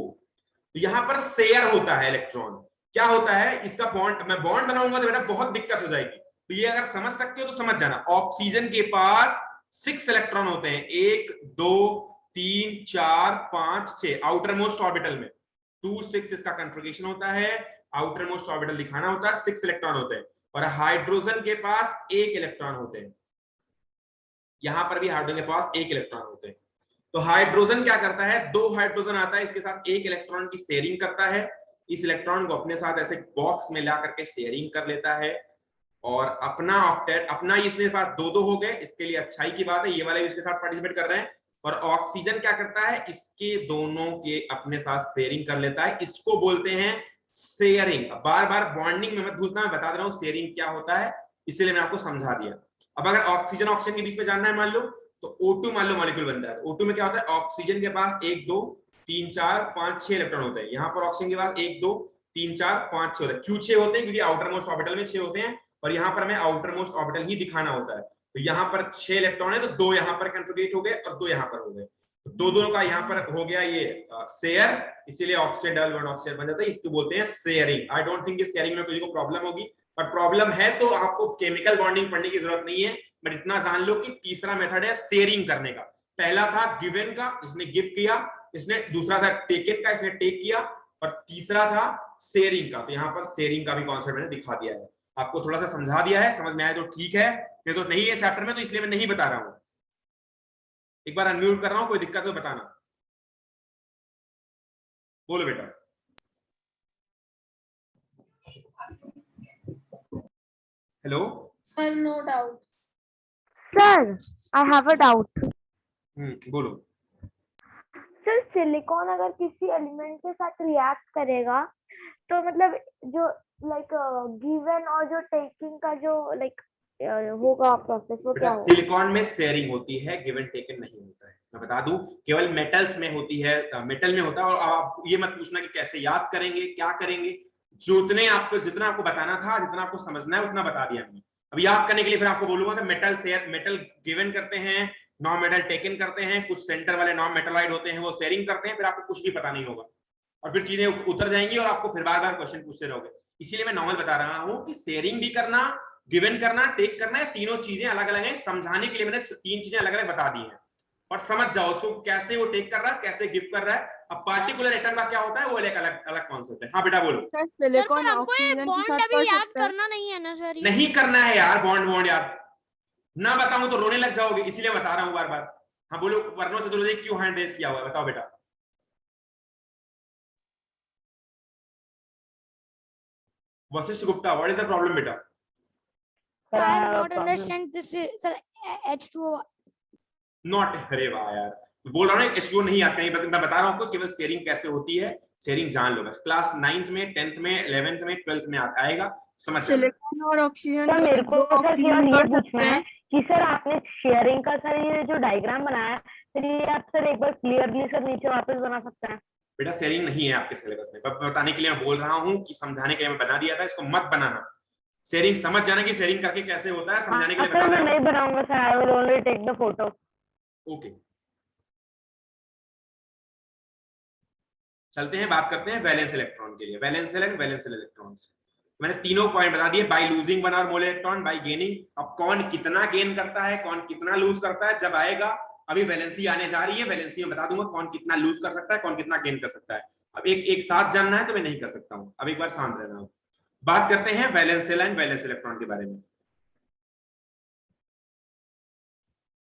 यहां पर शेयर होता है इलेक्ट्रॉन, क्या होता है इसका बॉन्ड, मैं बॉन्ड बनाऊंगा तो बेटा बहुत दिक्कत हो जाएगी, तो ये अगर समझ सकते हो तो समझ जाना। ऑक्सीजन के पास 6 इलेक्ट्रॉन होते हैं, 1 2 3 4 5 6 आउटर मोस्ट ऑर्बिटल में 2 6 इसका कॉन्फ़िगरेशन होता है, आउटर मोस्ट ऑर्बिटल दिखाना होता है, 6 इलेक्ट्रॉन होते हैं, और हाइड्रोजन के पास 1 इलेक्ट्रॉन होते हैं, यहां पर भी हाइड्रोजन के पास 1 इलेक्ट्रॉन होते हैं। तो हाइड्रोजन क्या करता है, 2 हाइड्रोजन आता है, इसके साथ 1 इलेक्ट्रॉन की शेयरिंग करता है, इस इलेक्ट्रॉन को अपने साथ ऐसे बॉक्स में ला करके शेयरिंग कर लेता है, और अपना ऑक्टेट अपना इसके पास 2 हो गए, इसके लिए अच्छाई की बात है, ये वाले भी इसके साथ पार्टिसिपेट कर रहे हैं। और ऑक्सीजन क्या करता है, इसके दोनों के अपने साथ शेयरिंग कर लेता है, इसको बोलते हैं शेयरिंग। बार बार बॉन्डिंग में मत घुसना, मैं बता दे रहा हूं शेयरिंग क्या होता है, इसलिए मैं आपको समझा दिया। अब अगर ऑक्सीजन ऑक्सीजन के बीच में जानना है मान लो, तो O2 मान लो मॉलिक्यूल बनता है, O2 में क्या होता है, ऑक्सीजन के पास 1 2 3 4 5 6 इलेक्ट्रॉन होते हैं, यहाँ पर ऑक्सीजन के पास 1 2 3 4 5 6 होते हैं, क्यों 6 होते हैं, क्योंकि आउटर मोस्ट ऑर्बिटल में 6 होते हैं, और यहाँ पर हमें आउटर मोस्ट ऑर्बिटल ही दिखाना होता है, तो यहाँ पर 6 इलेक्ट्रॉन है, तो 2 यहाँ पर कॉन्जुगेट हो गए और 2 यहाँ पर हो गए, तो दोनों का यहाँ पर हो गया ये शेयर, इसीलिए ऑक्सीजन डबल बॉन्ड ऑक्सीजन बन जाता है, इसको बोलते हैं sharing. I don't think sharing में किसी को प्रॉब्लम होगी, पर प्रॉब्लम है तो आपको केमिकल बॉन्डिंग पढ़ने की जरूरत नहीं है, बट इतना जान लो कि तीसरा मेथड है शेयरिंग करने का। पहला था गिवन का, इसने गिव किया, इसने दूसरा था टेकन का, इसने टेक किया, और तीसरा था शेयरिंग का, तो यहाँ पर शेयरिंग का भी कॉन्सेप्ट मैंने दिखा दिया है, आपको थोड़ा सा समझा दिया है, समझ में आया तो ठीक है, नहीं तो नहीं है चैप्टर में, तो इसलिए मैं नहीं बता रहा हूं। एक बार अनम्यूट कर रहा हूं, कोई दिक्कत तो बताना। बोलो बेटा। Hello sir, no doubt. Sir I have a doubt. बोलो। सर सिलिकॉन अगर किसी एलिमेंट के साथ रिएक्ट करेगा तो मतलब जो लाइक गिवन और जो टेकिंग का जो लाइक होगा प्रोसेस, वो क्या होगा? सिलिकॉन में शेयरिंग होती है, गिवन टेकन नहीं होता है, मैं बता दूं, केवल मेटल्स में होती है, मेटल में होता है। और आप ये मत पूछना कि कैसे याद करेंगे, क्या करेंगे, जितना आपको बताना था, जितना आपको समझना है उतना बता दिया हमने। अब याद करने के लिए फिर आपको बोलूंगा कि मेटल शेयर, मेटल गिवन करते हैं, नॉन मेटल टेकन करते हैं, कुछ सेंटर वाले नॉन मेटलाइड होते हैं वो शेयरिंग करते हैं, फिर आपको कुछ भी पता नहीं होगा और फिर चीजें उतर जाएंगी और आपको फिर बार बार क्वेश्चन पूछते रहोगे। इसीलिए मैं नॉर्मल बता रहा हूँ कि शेयरिंग भी करना, गिवन करना, टेक करना, है तीनों चीजें अलग अलग हैं। समझाने के लिए मैंने 3 चीजें अलग अलग बता दी हैं और समझ जाओ उसको, कैसे वो टेक कर रहा है, कैसे गिव कर रहा है। अब पार्टिकुलर एटम का क्या होता है वो एक अलग अलग कॉन्सेप्ट है। हाँ बेटा बोलो। सर पर हमको ये बॉन्ड अभी याद करना नहीं है ना सर? नहीं करना है यार बॉन्ड याद, ना बताऊं तो रोने लग जाओगे, इसीलिए बता रहा हूं बार बार। हाँ बोलो, वर्णो चतुर्वेदी क्यों हैंड रेज किया हुआ है, बताओ बेटा। Vashishtha Gupta, what is the problem बेटा? I I am have a not problem. understand this, sir. H2O. Not, अरे वाह यार, बोल रहा हूँ H2O नहीं आता है, मैं बता रहा हूँ आपको केवल शेयरिंग कैसे होती है, शेयरिंग जान लो बस। क्लास 9th में, 10th में, 11th में, 12th में आएगा, समझ जाना। सिलिकॉन और ऑक्सीजन सर मेरे को सर केवल ये पूछना है हैं। कि सर आपने शेयरिंग का सर ये जो डायग्राम बनाया है, सर ये आप सर एक बार क्लियरली सर नीचे वापस बना सकते हैं? बेटा शेयरिंग नहीं है आपके सिलेबस में, बताने के लिए मैं बोल रहा हूँ कि समझाने के लिए मैं बना दिया था, इसको मत बनाना। शेयरिंग समझ जाना कि शेयरिंग करके कैसे होता है, समझाने के लिए सर बता मैं रहा नहीं बनाऊंगा sir, I will only take the photo. हूँ। ओके, चलते हैं, बात करते हैं वैलेंस इलेक्ट्रॉन के लिए। Valence shell and valence electrons, मैंने तीनों पॉइंट बता दिए, बाय लूजिंग वन और मोल इलेक्ट्रॉन, बाय गेनिंग। अब कौन कितना गेन करता है, कौन कितना लूज करता है, जब आएगा, अभी वैलेंसी आने जा रही है, वैलेंसी में बता दूंगा कौन कितना लूज कर सकता है, कौन कितना गेन कर सकता है। अब एक साथ जानना है तो मैं नहीं कर सकता हूं, अब एक बार शांत रहना हूं। बात करते हैं valence shell and valence electron के बारे में।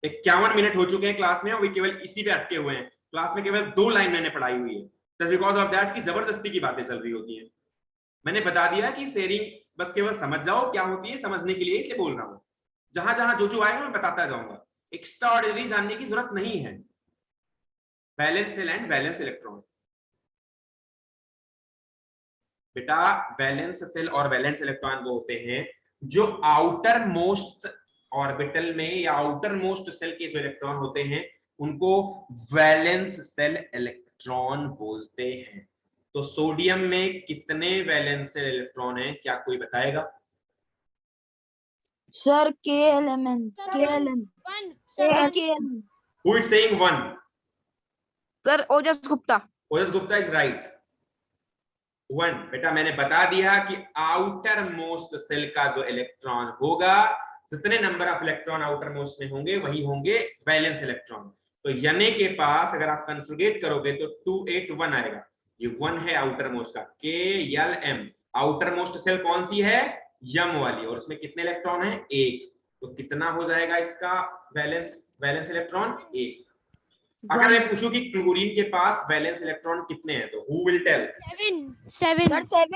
51 मिनट हो चुके हैं क्लास में, अभी केवल इसी पे अटके हुए हैं। क्लास में केवल 2 लाइन मैंने पढ़ाई हुई है, जस्ट बिकॉज ऑफ दैट कि जबरदस्ती की बातें चल रही होती हैं। मैंने बता दिया कि शेयरिंग बस केवल समझ जाओ क्या होती है, समझने के लिए इसे बोल रहा हूं। जहां जहां जो आएगा मैं बताता जाऊंगा, एक्स्ट्रा ऑर्डिनरी जानने की जरूरत नहीं है। Valence shell and valence electron, बेटा वैलेंस सेल और वैलेंस इलेक्ट्रॉन वो होते हैं जो आउटर मोस्ट ऑर्बिटल में या आउटर मोस्ट सेल के जो इलेक्ट्रॉन होते हैं उनको वैलेंस सेल इलेक्ट्रॉन बोलते हैं। तो सोडियम में कितने वैलेंस सेल इलेक्ट्रॉन हैं, क्या कोई बताएगा? Sir KLMN KLM KLM Who is saying 1? Sir Ojas Gupta. Ojas Gupta is right, 1। बेटा मैंने बता दिया कि आउटर मोस्ट सेल का जो इलेक्ट्रॉन होगा, जितने number of electron outer most में होंगे वही होंगे वैलेंस इलेक्ट्रॉन। तो Na के पास अगर आप कंजुगेट करोगे तो 281 आएगा, ये 1 है आउटर मोस्ट का, KLM। आउटर मोस्ट सेल कौन सी है? यम वाली, और उसमें कितने इलेक्ट्रॉन है? 1। तो कितना हो जाएगा इसका वैलेंस इलेक्ट्रॉन? 1। अगर मैं पूछूं कि क्लोरीन के पास वैलेंस इलेक्ट्रॉन कितने हैं, तो who will tell? 7 sir 7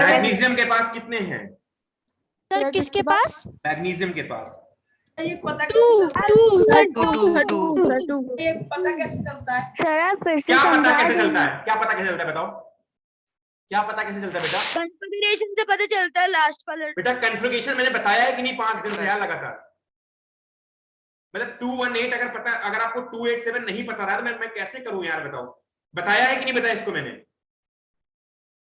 magnesium के पास कितने हैं? सर किसके पास? मैग्नीशियम के पास ये पता टू ये पता कैसे चलता है? सर आप फिर से क्या पता समझा कैसे देंगे? चलता है? क्या पता कैसे चलता है बताओ, क्या पता कैसे चलता है बेटा? कॉन्फ़िगरेशन से पता चलता है लास्ट वाला। बेटा कन्फिगरेशन मैंने बताया है कि नहीं 5 दिन से यार लगातार, मतलब 218 अगर पता, अगर आपको 287 नहीं पता रहा तो मैं कैसे करूं यार बताओ? बताया है कि नहीं बताया इसको मैंने?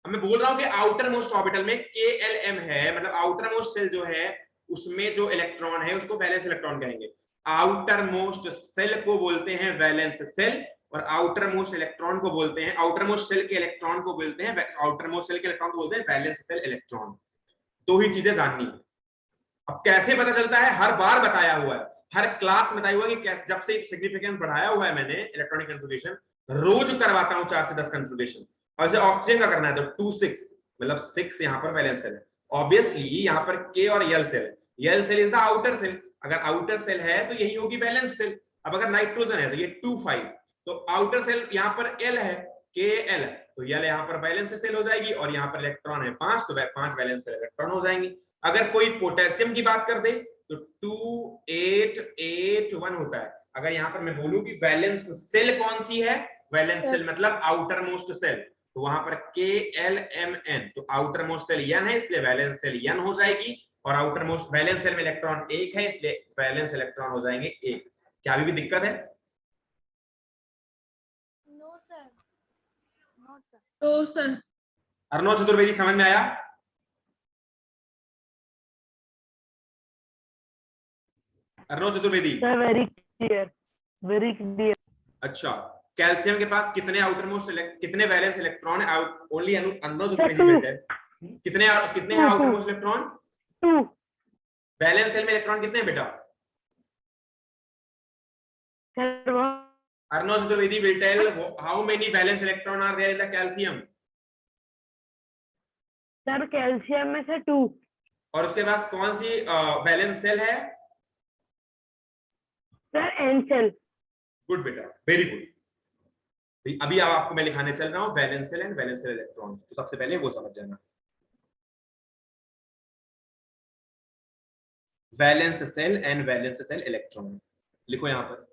अब मैं बोल रहा हूं कि आउटर मोस्ट ऑर्बिटल में KLM है, मतलब आउटर मोस्ट सेल जो है उसमें जो इलेक्ट्रॉन है उसको वैलेंस इलेक्ट्रॉन कहेंगे। आउटर मोस्ट सेल को बोलते हैं वैलेंस सेल, और आउटर मोस्ट इलेक्ट्रॉन को बोलते हैं, आउटर मोस्ट सेल के इलेक्ट्रॉन को बोलते हैं, आउटर मोस्ट सेल के इलेक्ट्रॉन को बोलते हैं वैलेंस सेल इलेक्ट्रॉन। दो ही चीजें जाननी है। अब कैसे पता चलता है? हर बार बताया हुआ है, हर क्लास में बताया हुआ है कि कैसे, जब से सिग्निफिकेंस बढ़ाया हुआ है मैंने इलेक्ट्रॉनिक कन्फिगरेशन, रोज करवाता हूं 4 से 10 कन्फिगरेशन। और जैसे ऑक्सीजन का करना है तो 2-6, मतलब 6 यहाँ पर वैलेंस सेल है। ऑब्वियसली यहाँ पर K और L shell, L shell is the outer shell, अगर आउटर सेल है तो यही होगी वैलेंस सेल। अब अगर नाइट्रोजन है तो ये 2-5, तो आउटर सेल यहाँ पर L है, KL, तो L यहाँ पर वैलेंस सेल हो जाएगी, और यहाँ पर इलेक्ट्रॉन है 5, तो 5 वैलेंस सेल इलेक्ट्रॉन हो जाएंगे। अगर कोई पोटेशियम की बात कर दे तो 2881 होता है। अगर यहाँ पर मैं बोलूं कि वैलेंस सेल कौन सी है, वैलेंस सेल मतलब आउटर मोस्ट सेल, तो वहां पर KLMN, तो आउटर मोस्ट सेल N है इसलिए वैलेंस सेल N हो जाएगी, और आउटर मोस्ट वैलेंस सेल में इलेक्ट्रॉन 1 है इसलिए वैलेंस इलेक्ट्रॉन हो जाएंगे 1। क्या अभी भी दिक्कत है? तो सर अर्णव चतुर्वेदी समझ में आया? Arnav Chaturvedi very clear, very clear. अच्छा, कैल्शियम के पास कितने आउटर मोस्ट कितने वैलेंस इलेक्ट्रॉन है? ओनली अर्णव चतुर्वेदी है। कितने हैं outermost electron? 2। Valence shell में इलेक्ट्रॉन कितने हैं बेटा? Arnav Chaturvedi will tell how many valence electron are there in the calcium? Sir calcium में से 2। और उसके पास कौन सी वैलेंस सेल है? Sir N shell. गुड बेटा, वेरी गुड। अभी अब आपको मैं लिखाने चल रहा हूं valence shell and valence shell electron, तो सबसे पहले वो समझ जाना। Valence shell and valence shell electron. लिखो यहां पर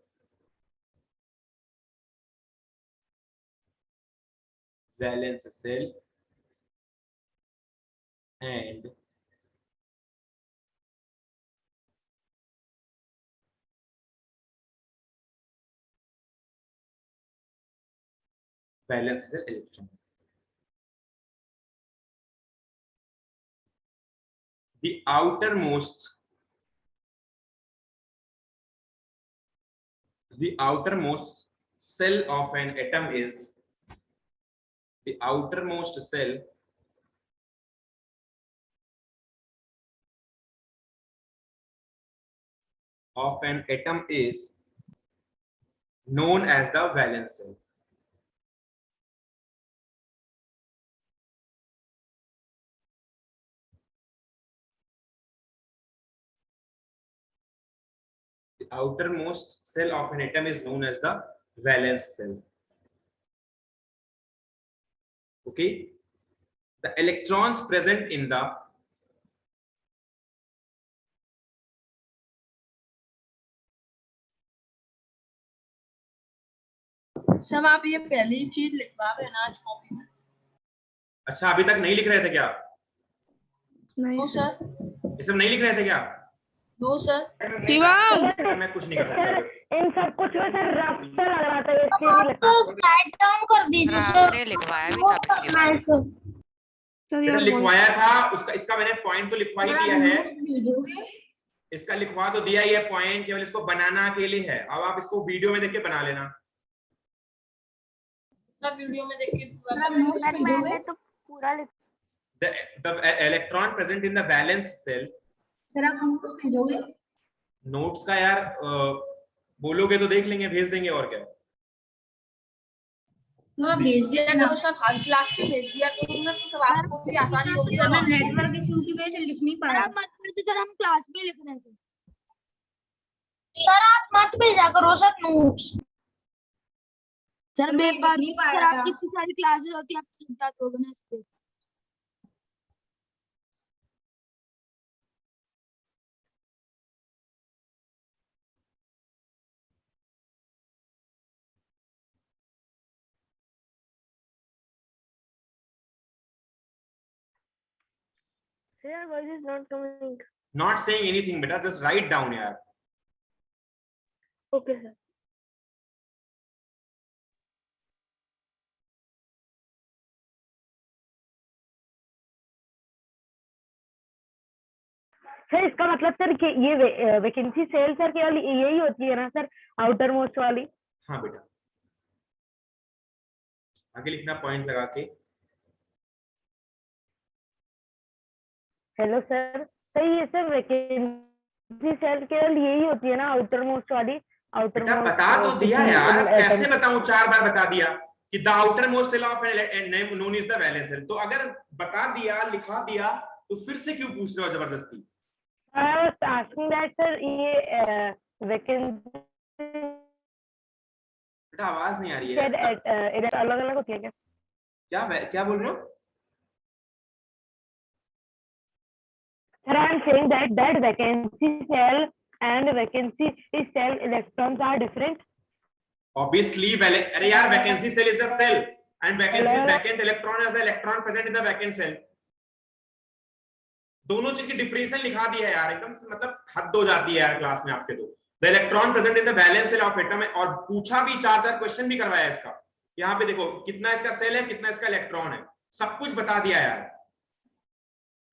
valence shell and valence shell electron. The outermost cell of an atom is the outermost cell of an atom is known as the valence cell. The outermost cell of an atom is known as the valence cell. Okay, the electrons present in the सब आप ये पहली चीज लिखवा देना आज copy में। अच्छा अभी तक नहीं लिख रहे थे क्या? No sir. ये सब नहीं लिख रहे थे क्या? No sir. शिवम मैं कुछ नहीं कर सकता। इन सब कुछ में सर रफ सा लग रहा था, इसलिए नहीं लिखा। राइट डाउन कर दीजिए सर। लिखवाया भी था पिछली बार। मैंने लिखवाया था उसका, इसका मैंने पॉइंट तो लिखवा ही दिया है, इसका लिखवा तो दिया ही है पॉइंट, केवल इसको बनाना अकेले है। अब आप इसको वीडियो में देख के बना लेना। सब वीडियो में देख के मैंने तो पूरा लिखा। The electron present in the valence cell। Sir आप हमको भेजोगे? नोट्स का यार बोलोगे तो देख लेंगे, भेज देंगे और क्या। मैं भेज दिया करो सर, हर क्लास के भेज दिया करो ना, तो सब आपको भी आसानी होगी। सर मैं नेटवर्क इशू की वजह से लिख नहीं पा रहा। सर हम क्लास में लिख रहे हैं सर आप मत भेजा करो सर नोट्स। सर मैं बेकार नहीं पाया सर था। आपकी इतनी सारी क्लासेस होती है, आप सीख जाते होगे ना इससे। Sir, voice is not coming. Not saying anything बेटा, just write down यार। Okay sir. सर इसका मतलब सर कि ये वैकेंसी सेल सर केवल यही होती है ना सर, आउटर मोस्ट वाली? हाँ बेटा, आगे लिखना पॉइंट लगा के। हेलो सर, सही है सर, वैकेंसी सेल केवल यही होती है ना, आउटर मोस्ट वाली? आउटर बेटा मोस्ट बता तो दिया यार, कैसे बताऊं, 4 बार बता दिया कि the outermost shell of an known is the valence shell. तो अगर बता दिया, लिखा दिया, तो फिर से क्यों पूछ रहे हो जबरदस्ती? I was asking that sir, ये वैकेंसी बेटा आवाज नहीं आ रही है। अलग अलग होती है क्या? क्या बोल रहे हो? Sir, I am saying that vacancy cell and vacancy cell electrons are different. Obviously, अरे यार vacancy cell is the cell and vacancy vacant electron is the electron present in the vacant cell। दोनों चीज की differential लिखा दिया है यार, एकदम से मतलब हद हो जाती है यार क्लास में आपके। तो the electron present in the valence shell of atom है, और पूछा भी 4 क्वेश्चन भी करवाया इसका। यहाँ पे देखो कितना इसका सेल है, कितना इसका इलेक्ट्रॉन है, सब कुछ बता दिया यार।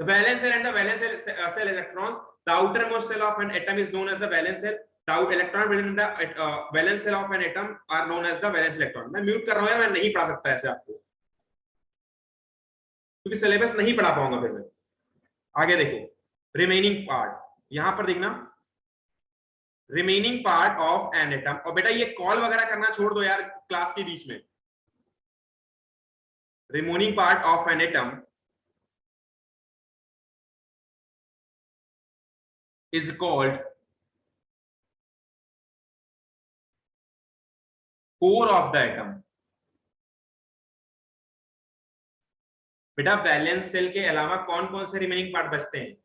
The valence shell and the valence shell electrons, the outermost shell of an atom is known as the valence shell, the electron present in the valence shell of an atom are known as the valence electron. मैं mute कर रहा हूँ यार, मैं नहीं पढ़ा सकता ऐसे आपको, क्योंकि सिलेबस नहीं पढ़ा पाऊंगा फिर मैं। आगे देखो रिमेनिंग पार्ट, यहां पर देखना remaining part of an atom. और बेटा ये कॉल वगैरह करना छोड़ दो यार क्लास के बीच में। Remaining part of an atom is called core of the atom. बेटा वैलेंस सेल के अलावा कौन कौन से रिमेनिंग पार्ट बचते हैं?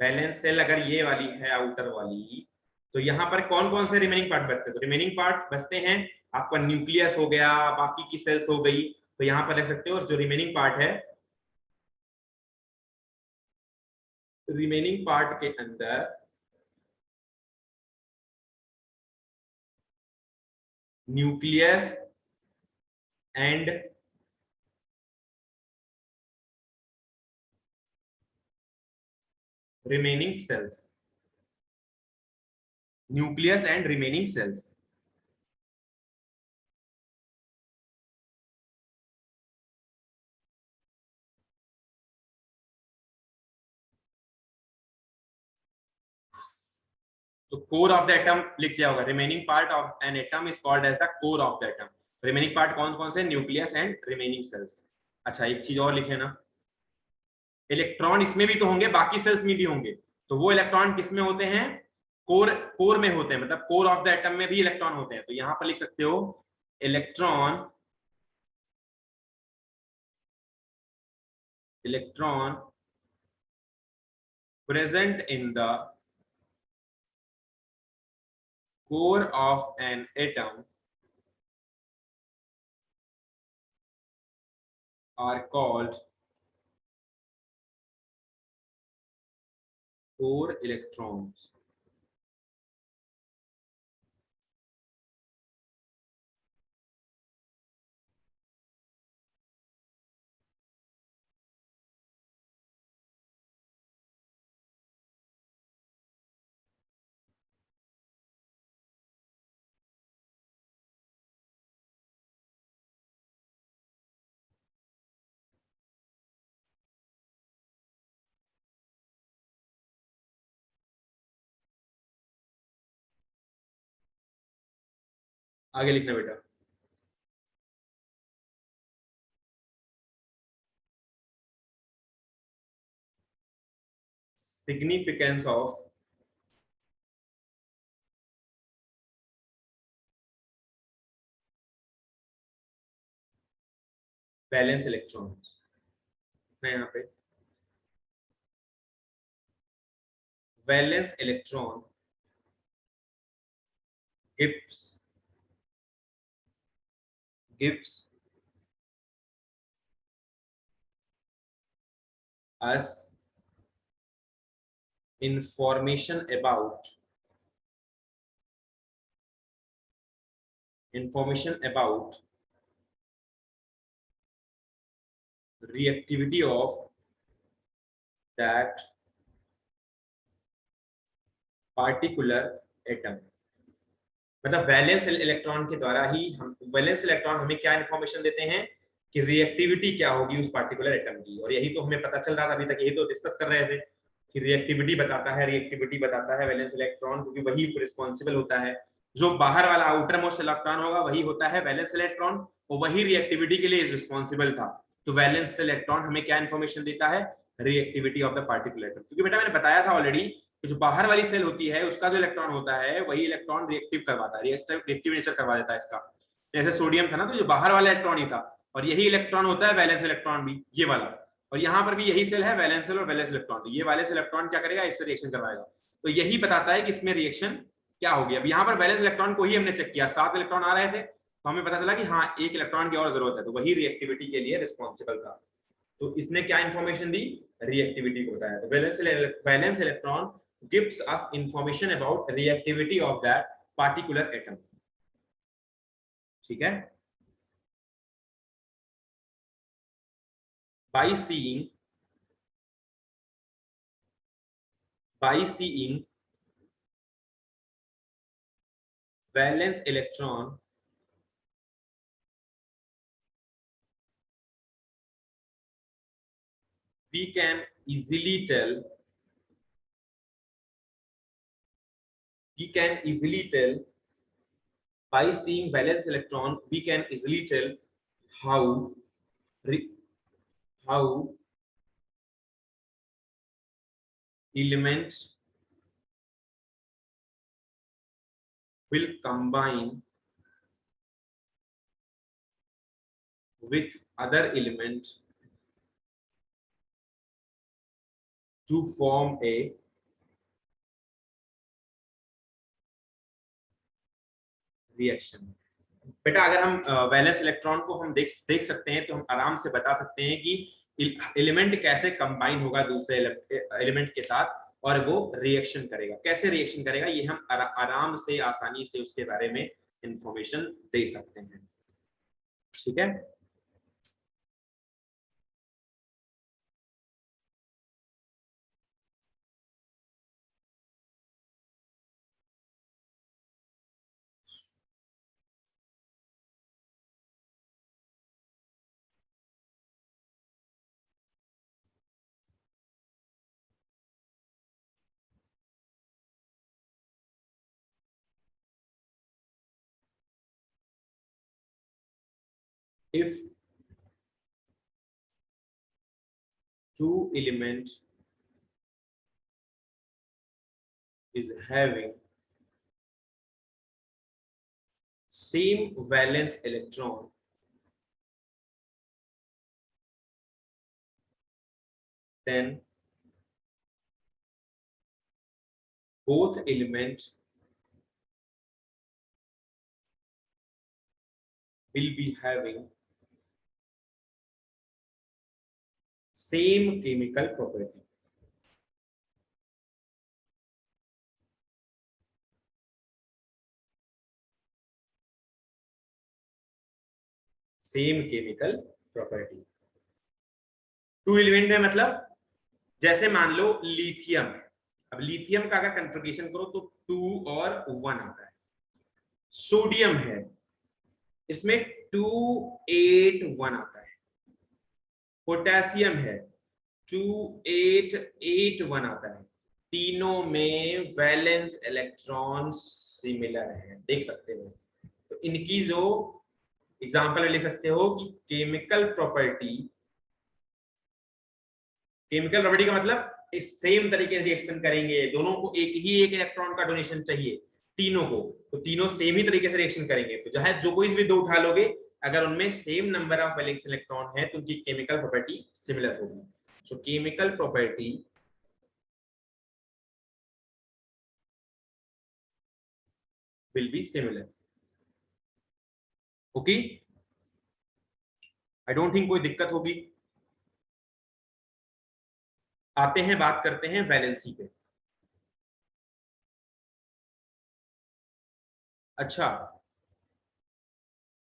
वैलेंस सेल अगर ये वाली है आउटर वाली, तो यहाँ पर कौन कौन से रिमेनिंग पार्ट बचते हैं? तो रिमेनिंग पार्ट बचते हैं आपका न्यूक्लियस हो गया, बाकी की सेल्स हो गई, तो यहाँ पर लिख सकते हो। और जो रिमेनिंग पार्ट है, रिमेनिंग पार्ट के अंदर nucleus and remaining cells, nucleus and remaining cells. तो कोर ऑफ द एटम लिख लिया होगा, remaining part of an atom is called as the core of the atom. Remaining part कौन कौन से? Nucleus and remaining shells. अच्छा, एक चीज और लिख लेना, इलेक्ट्रॉन इसमें भी तो होंगे, बाकी सेल्स में भी होंगे, तो वो इलेक्ट्रॉन किस में होते हैं? कोर में होते हैं, मतलब कोर ऑफ द एटम में भी इलेक्ट्रॉन होते हैं। तो यहां पर लिख सकते हो electron present in the core of an atom are called core electrons. आगे लिखना बेटा, significance of valence electrons। मैं यहाँ पे valence electron gives us information about reactivity of that particular atom। मतलब वैलेंस इलेक्ट्रॉन के द्वारा ही हम, वैलेंस इलेक्ट्रॉन हमें क्या इंफॉर्मेशन देते हैं कि रिएक्टिविटी क्या होगी उस पार्टिकुलर एटम की। और यही तो हमें पता चल रहा था अभी तक, यही तो डिस्कस कर रहे थे कि रिएक्टिविटी बताता है वैलेंस इलेक्ट्रॉन, क्योंकि वही रिस्पॉन्सिबल होता है। जो बाहर वाला आउटर मोस्ट इलेक्ट्रॉन होगा वही होता है वैलेंस इलेक्ट्रॉन, और वही रिएक्टिविटी के लिए रिस्पॉन्सिबल था। तो वैलेंस इलेक्ट्रॉन हमें क्या इन्फॉर्मेशन देता है? Reactivity of the particular atom. क्योंकि बेटा मैंने बताया था ऑलरेडी, जो बाहर वाली सेल होती है उसका जो इलेक्ट्रॉन होता है वही इलेक्ट्रॉन रिएक्टिव करवाता है, रिएक्टिव नेचर करवा देता है इसका। जैसे सोडियम था ना, तो जो बाहर वाला इलेक्ट्रॉन ही था, और यही इलेक्ट्रॉन होता है वैलेंस इलेक्ट्रॉन भी, ये वाला। और यहाँ पर भी यही सेल है, वैलेंस सेल और वैलेंस इलेक्ट्रॉन। ये वैलेंस इलेक्ट्रॉन क्या करेगा? इससे रिएक्शन करवाएगा। तो यही बताता है कि इसमें रिएक्शन क्या होगी। अब यहाँ पर वैलेंस इलेक्ट्रॉन को ही हमने चेक किया, 7 इलेक्ट्रॉन आ रहे थे, तो हमें पता चला कि हाँ 1 इलेक्ट्रॉन की और जरूरत है, तो वही रिएक्टिविटी के लिए रिस्पॉन्सिबल था। तो इसने क्या इंफॉर्मेशन दी? रिएक्टिविटी को बताया। तो valence electron gives us information about reactivity of that particular atom। ठीक है? by seeing valence electron we can easily tell by seeing valence electron we can easily tell how element will combine with other element to form a reaction. बेटा अगर हम valence electron को हम देख सकते हैं तो हम आराम से बता सकते हैं कि एलिमेंट कैसे कंबाइन होगा दूसरे एलिमेंट के साथ और वो रिएक्शन करेगा। कैसे रिएक्शन करेगा ये हम आराम से आसानी से उसके बारे में इंफॉर्मेशन दे सकते हैं। ठीक है, if two element is having same valence electron, then both element will be having same chemical property. Same chemical property. Two element में मतलब जैसे मान लो लिथियम है, अब लिथियम का अगर कन्फिगरेशन करो तो 2 और 1 आता है। सोडियम है, इसमें 2 8 1 आता है। पोटेशियम है 2 8 8 1 आता है। तीनों में वैलेंस इलेक्ट्रॉन सिमिलर है, देख सकते हो। तो इनकी जो एग्जाम्पल ले सकते हो कि केमिकल प्रॉपर्टी का मतलब सेम तरीके से रिएक्शन करेंगे, दोनों को एक इलेक्ट्रॉन का डोनेशन चाहिए तीनों को, तो तीनों सेम ही तरीके से रिएक्शन करेंगे। तो चाहे जो कोई भी दो उठा लोगे, अगर उनमें same number of valence electron है तो उनकी केमिकल प्रॉपर्टी सिमिलर होगी। सो chemical property will be similar. Okay, I don't think कोई दिक्कत होगी। आते हैं, बात करते हैं वैलेंसी पे। अच्छा,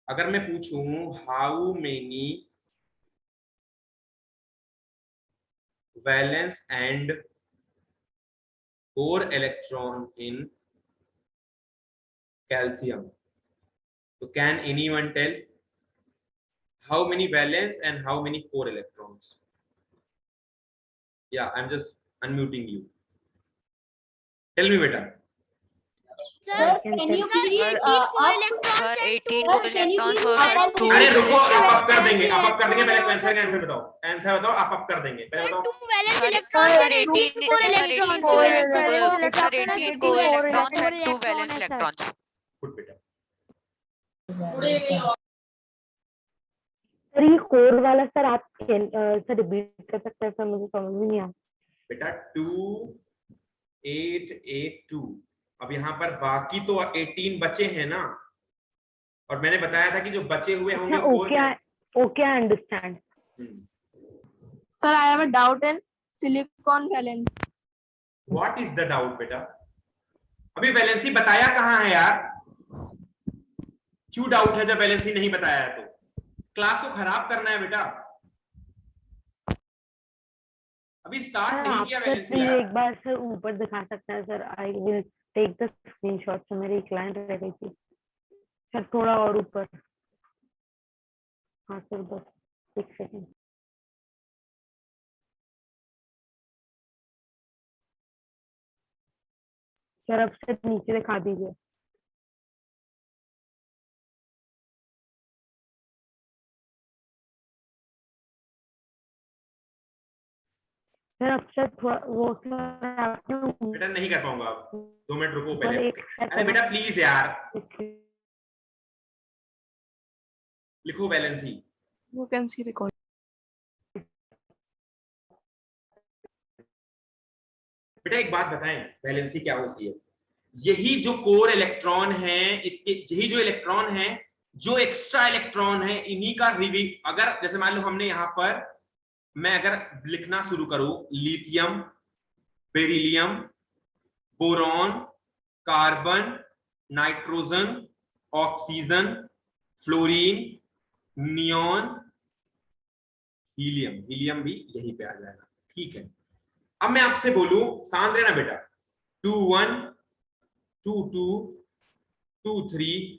अगर मैं पूछूं how many valence and core electron in calcium, तो can anyone tell how many valence and how many core electrons? Yeah, I'm just unmuting you. Tell me, beta. Sir, can you please 18 core electrons sir and 18 two को electrons और valence 2 अरे रुको, electrons आप कर देंगे, and आप कर देंगे। पहले आंसर का आंसर बताओ, आंसर बताओ, आप कर देंगे। पहले sir, बताओ। 2 valence sir electrons sir and 18 18 core sir 18 electrons. को valence सर electron 18 and को two electrons core and 2 electron valence है, sir. इलेक्ट्रॉन्स। गुड बेटा। सर ये कोर वाला सर आप सर रिपीट कर सकते हैं सर, मुझे समझ में नहीं आया। बेटा 2 8 8 2, अब यहाँ पर बाकी तो 18 बचे हैं ना, और मैंने बताया था कि जो बचे हुए होंगे okay I understand. Sir, I have a doubt in silicon valence. What is the doubt बेटा? अभी वैलेंसी बताया कहाँ है यार? क्यों डाउट है जब वैलेंसी नहीं बताया है? तो क्लास को खराब करना है बेटा, अभी स्टार्ट नहीं किया वैलेंसी यार। एक बार सर ऊपर दिखा सकता है sir, I will take the screenshot. से मेरी क्लाइंट रह गई थी सर, थोड़ा और ऊपर। हाँ सर बस एक सेकंड। सर अब से नीचे दिखा दीजिए। सर अब से वो बेटा नहीं कर पाऊंगा, 2 मिनट रुको पहले। एक अरे बेटा प्लीज यार, लिखो valency. You can see record. बेटा एक बात बताएं, वैलेंसी क्या होती है? यही जो कोर इलेक्ट्रॉन है, इसके यही जो इलेक्ट्रॉन है, जो एक्स्ट्रा इलेक्ट्रॉन है, इन्हीं का अगर जैसे मान लो हमने यहां पर, मैं अगर लिखना शुरू करूं lithium, beryllium, boron, carbon, nitrogen, oxygen, fluorine, neon, helium, helium भी यहीं पे आ जाएगा। ठीक है, अब मैं आपसे बोलूं, शांत रहना बेटा, 2-1, 2-2, 2-3,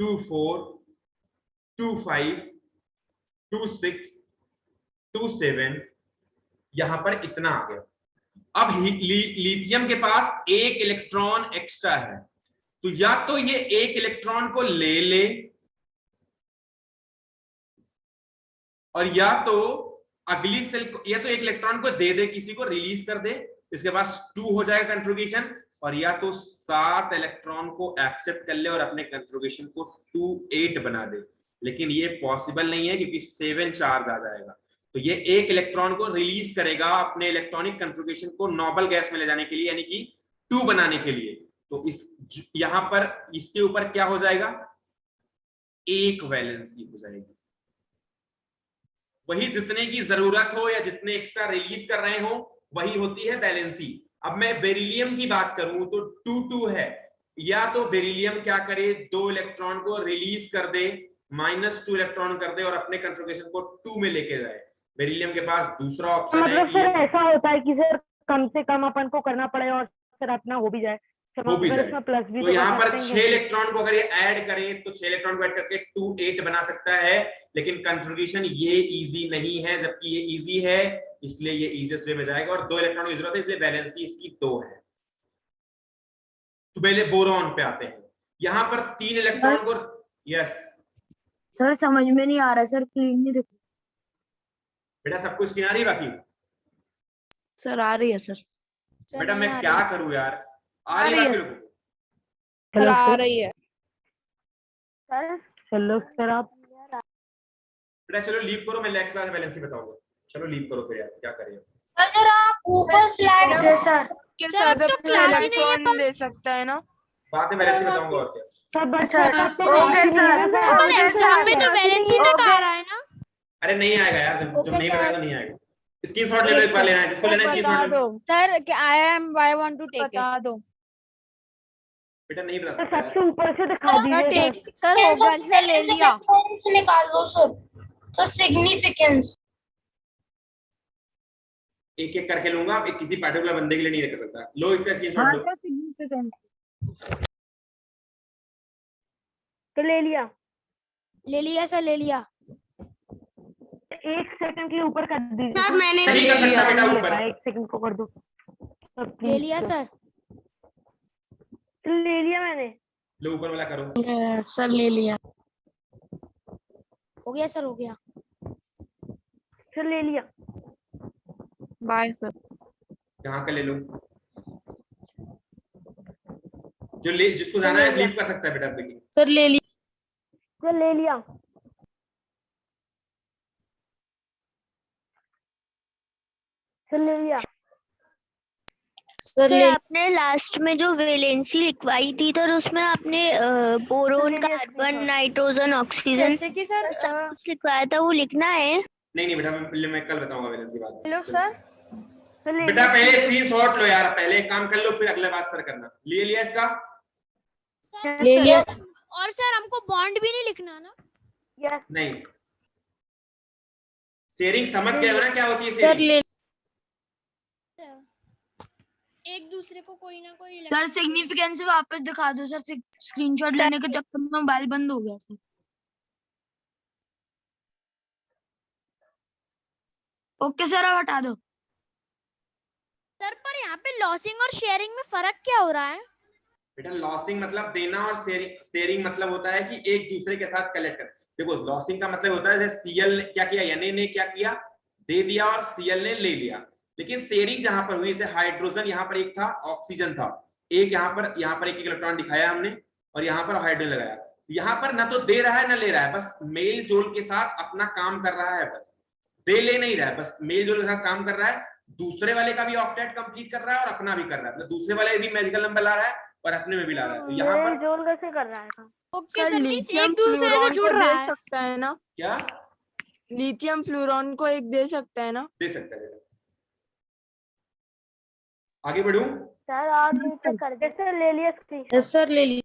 2-4, 2-5, 2-6, 2-7, यहां पर इतना आ गया। अब लिथियम के पास एक इलेक्ट्रॉन एक्स्ट्रा है, तो या तो ये एक इलेक्ट्रॉन को ले ले, और या तो अगली सेल को, या तो एक इलेक्ट्रॉन को दे दे, किसी को रिलीज कर दे, इसके पास 2 हो जाएगा कंट्रीब्यूशन, और या तो 7 इलेक्ट्रॉन को एक्सेप्ट कर ले और अपने कंट्रीब्यूशन को 2-8 बना दे। लेकिन ये पॉसिबल नहीं है क्योंकि 7 चार्ज आ जाएगा, तो ये एक इलेक्ट्रॉन को रिलीज करेगा अपने इलेक्ट्रॉनिक कंट्रीब्यूशन को नोबल गैस में ले जाने के लिए, यानी कि 2 बनाने के लिए। तो इस यहां पर इसके ऊपर क्या हो जाएगा, एक वैलेंसी हो जाएगी। वही जितने की जरूरत हो या जितने एक्स्ट्रा रिलीज कर रहे हो वही होती है वैलेंसी। अब मैं बेरिलियम की बात करूं तो 2-2 है, या तो बेरिलियम क्या करे, 2 इलेक्ट्रॉन को रिलीज कर दे, -2 इलेक्ट्रॉन कर दे और अपने कंट्रीब्यूशन को 2 में लेके जाए। बेरिलियम के पास दूसरा ऑप्शन है मतलब सर ऐसा होता है कि सर कम से कम अपन को करना पड़े और सर अपना हो भी जाए, हो भी जाए। प्लस भी तो यहाँ पर 6 इलेक्ट्रॉन को अगर ये ऐड करे तो 6 इलेक्ट्रॉन को ऐड करके 2-8 बना सकता है, लेकिन कंट्रीब्यूशन ये इजी नहीं है, जबकि ये इजी है, इसलिए ये इजीएस्ट वे में जाएगा। और 2 इलेक्ट्रॉन की जरूरत है, इसलिए वैलेंसी इसकी 2 है। तो पहले बोरॉन पे आते हैं, यहाँ पर 3 इलेक्ट्रॉन को, यस सर समझ में नहीं आ रहा सर, क्लीन नहीं दिख। बेटा सबको स्क्रीन आ रही है बाकी? सर आ रही है सर। बेटा मैं क्या करूं यार, आ रही है बाकी लोगों को? आ रही है सर। चलो सर आप बेटा चलो लीव करो, मैं नेक्स्ट क्लास में वैलेंसी बताऊंगा। चलो लीव करो फिर यार, क्या करें। अगर आप ऊपर स्लाइड सर सर अब तो क्लास ही नहीं है, पर ले सकता है ना। बाद में वैलेंसी बताऊंगा और क्या। पर एग्जाम में तो वैलेंसी तक आ रहा है ना। अरे नहीं आएगा यार, जब नहीं बताया तो नहीं आएगा। स्क्रीनशॉट ले लो, एक बार लेना है, जिसको लेना है स्क्रीनशॉट ले लो। Sir I want to take बता दो। बेटा नहीं बता सकता यार। सबसे ऊपर से दिखा दीजिए टेक सर हो गया, सर ले लिया। निकाल दो सर। तो सिग्निफिकेंस एक एक करके लूंगा, एक किसी पर्टिकुलर बंदे के लिए नहीं कर सकता। लो इसका स्क्रीनशॉट लो। सिग्निफिकेंस तो ले लिया सर ले लिया। 1 सेकंड के लिए ऊपर कर दीजिए सर मैंने नहीं कर सकता बेटा ऊपर। 1 सेकंड को कर दो। ले लिया सर। ले लिया मैंने। लो ऊपर वाला करो। सर ले लिया। हो गया सर, हो गया। सर ले लिया। Bye sir. यहाँ का ले लो, जो ले जिसको जाना है लीव कर सकता है बेटा। लेकिन सर ले लिया। सर ले लिया। सर ले लिया। सर ले आपने लास्ट में जो वैलेंसी लिखवाई थी तो उसमें आपने बोरोन, कार्बन, नाइट्रोजन, ऑक्सीजन जैसे कि सर सब कुछ लिखवाया था, वो लिखना है। नहीं बेटा, मैं कल बताऊंगा वैलेंसी बाद में। Hello sir. बेटा पहले स्क्रीनशॉट लो यार, पहले एक काम कर लो, फिर अगले बात सर करना। ले लिया इसका? ले लिया। और सर हमको बॉन्ड भी नहीं लिखना ना। यस। नहीं, शेयरिंग समझ गए हो ना क्या होती है सर शेयरिंग? ले। एक दूसरे को कोई ना कोई सर सिग्निफिकेंस वापस दिखा दो सर। स्क्रीनशॉट लेने के चक्कर में मोबाइल बंद हो गया सर। ओके सर अब हटा दो। सर पर यहाँ पे लॉसिंग और शेयरिंग में फर्क क्या हो रहा है? बेटा लॉसिंग मतलब देना और शेयरिंग मतलब होता है कि एक दूसरे के साथ कलेक्ट कर। देखो लॉसिंग का मतलब होता है जैसे सीएल क्या किया, एन ने क्या किया, दे दिया और सीएल ने ले लिया। लेकिन शेयरिंग जहां पर हुई, जैसे हाइड्रोजन यहाँ पर एक था, ऑक्सीजन था एक, यहाँ पर एक इलेक्ट्रॉन दिखाया हमने और यहाँ पर हाइड्रोजन लगाया। यहाँ पर ना तो दे रहा है ना ले रहा है, बस मेल जोल के साथ अपना काम कर रहा है, बस दे ले नहीं रहा है, बस मेल जोल के साथ काम कर रहा है। दूसरे वाले का भी ऑक्टेट कंप्लीट कर रहा है और अपना भी कर रहा है, मतलब दूसरे वाले भी मैजिकल नंबर ला रहा है और अपने में भी ला रहा है। तो यहाँ पर जोल कैसे कर रहा है? Okay sir sir, means lithium एक दूसरे फ्लोरॉन से को जुड़ रहा दे है। सकता है ना? क्या लिथियम फ्लोरॉन को एक दे सकता है ना? दे सकता है? आगे बढ़ूं? सर आप नीचे कर दे सर, ले लिया स्क्रीन यस सर ले ली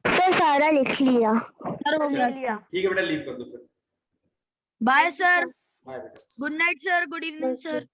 सर सारा लिख लिया। सर हो गया लिया। ठीक है बेटा, लीव कर दो फिर। बाय सर बाय बेटा। Good night sir good evening sir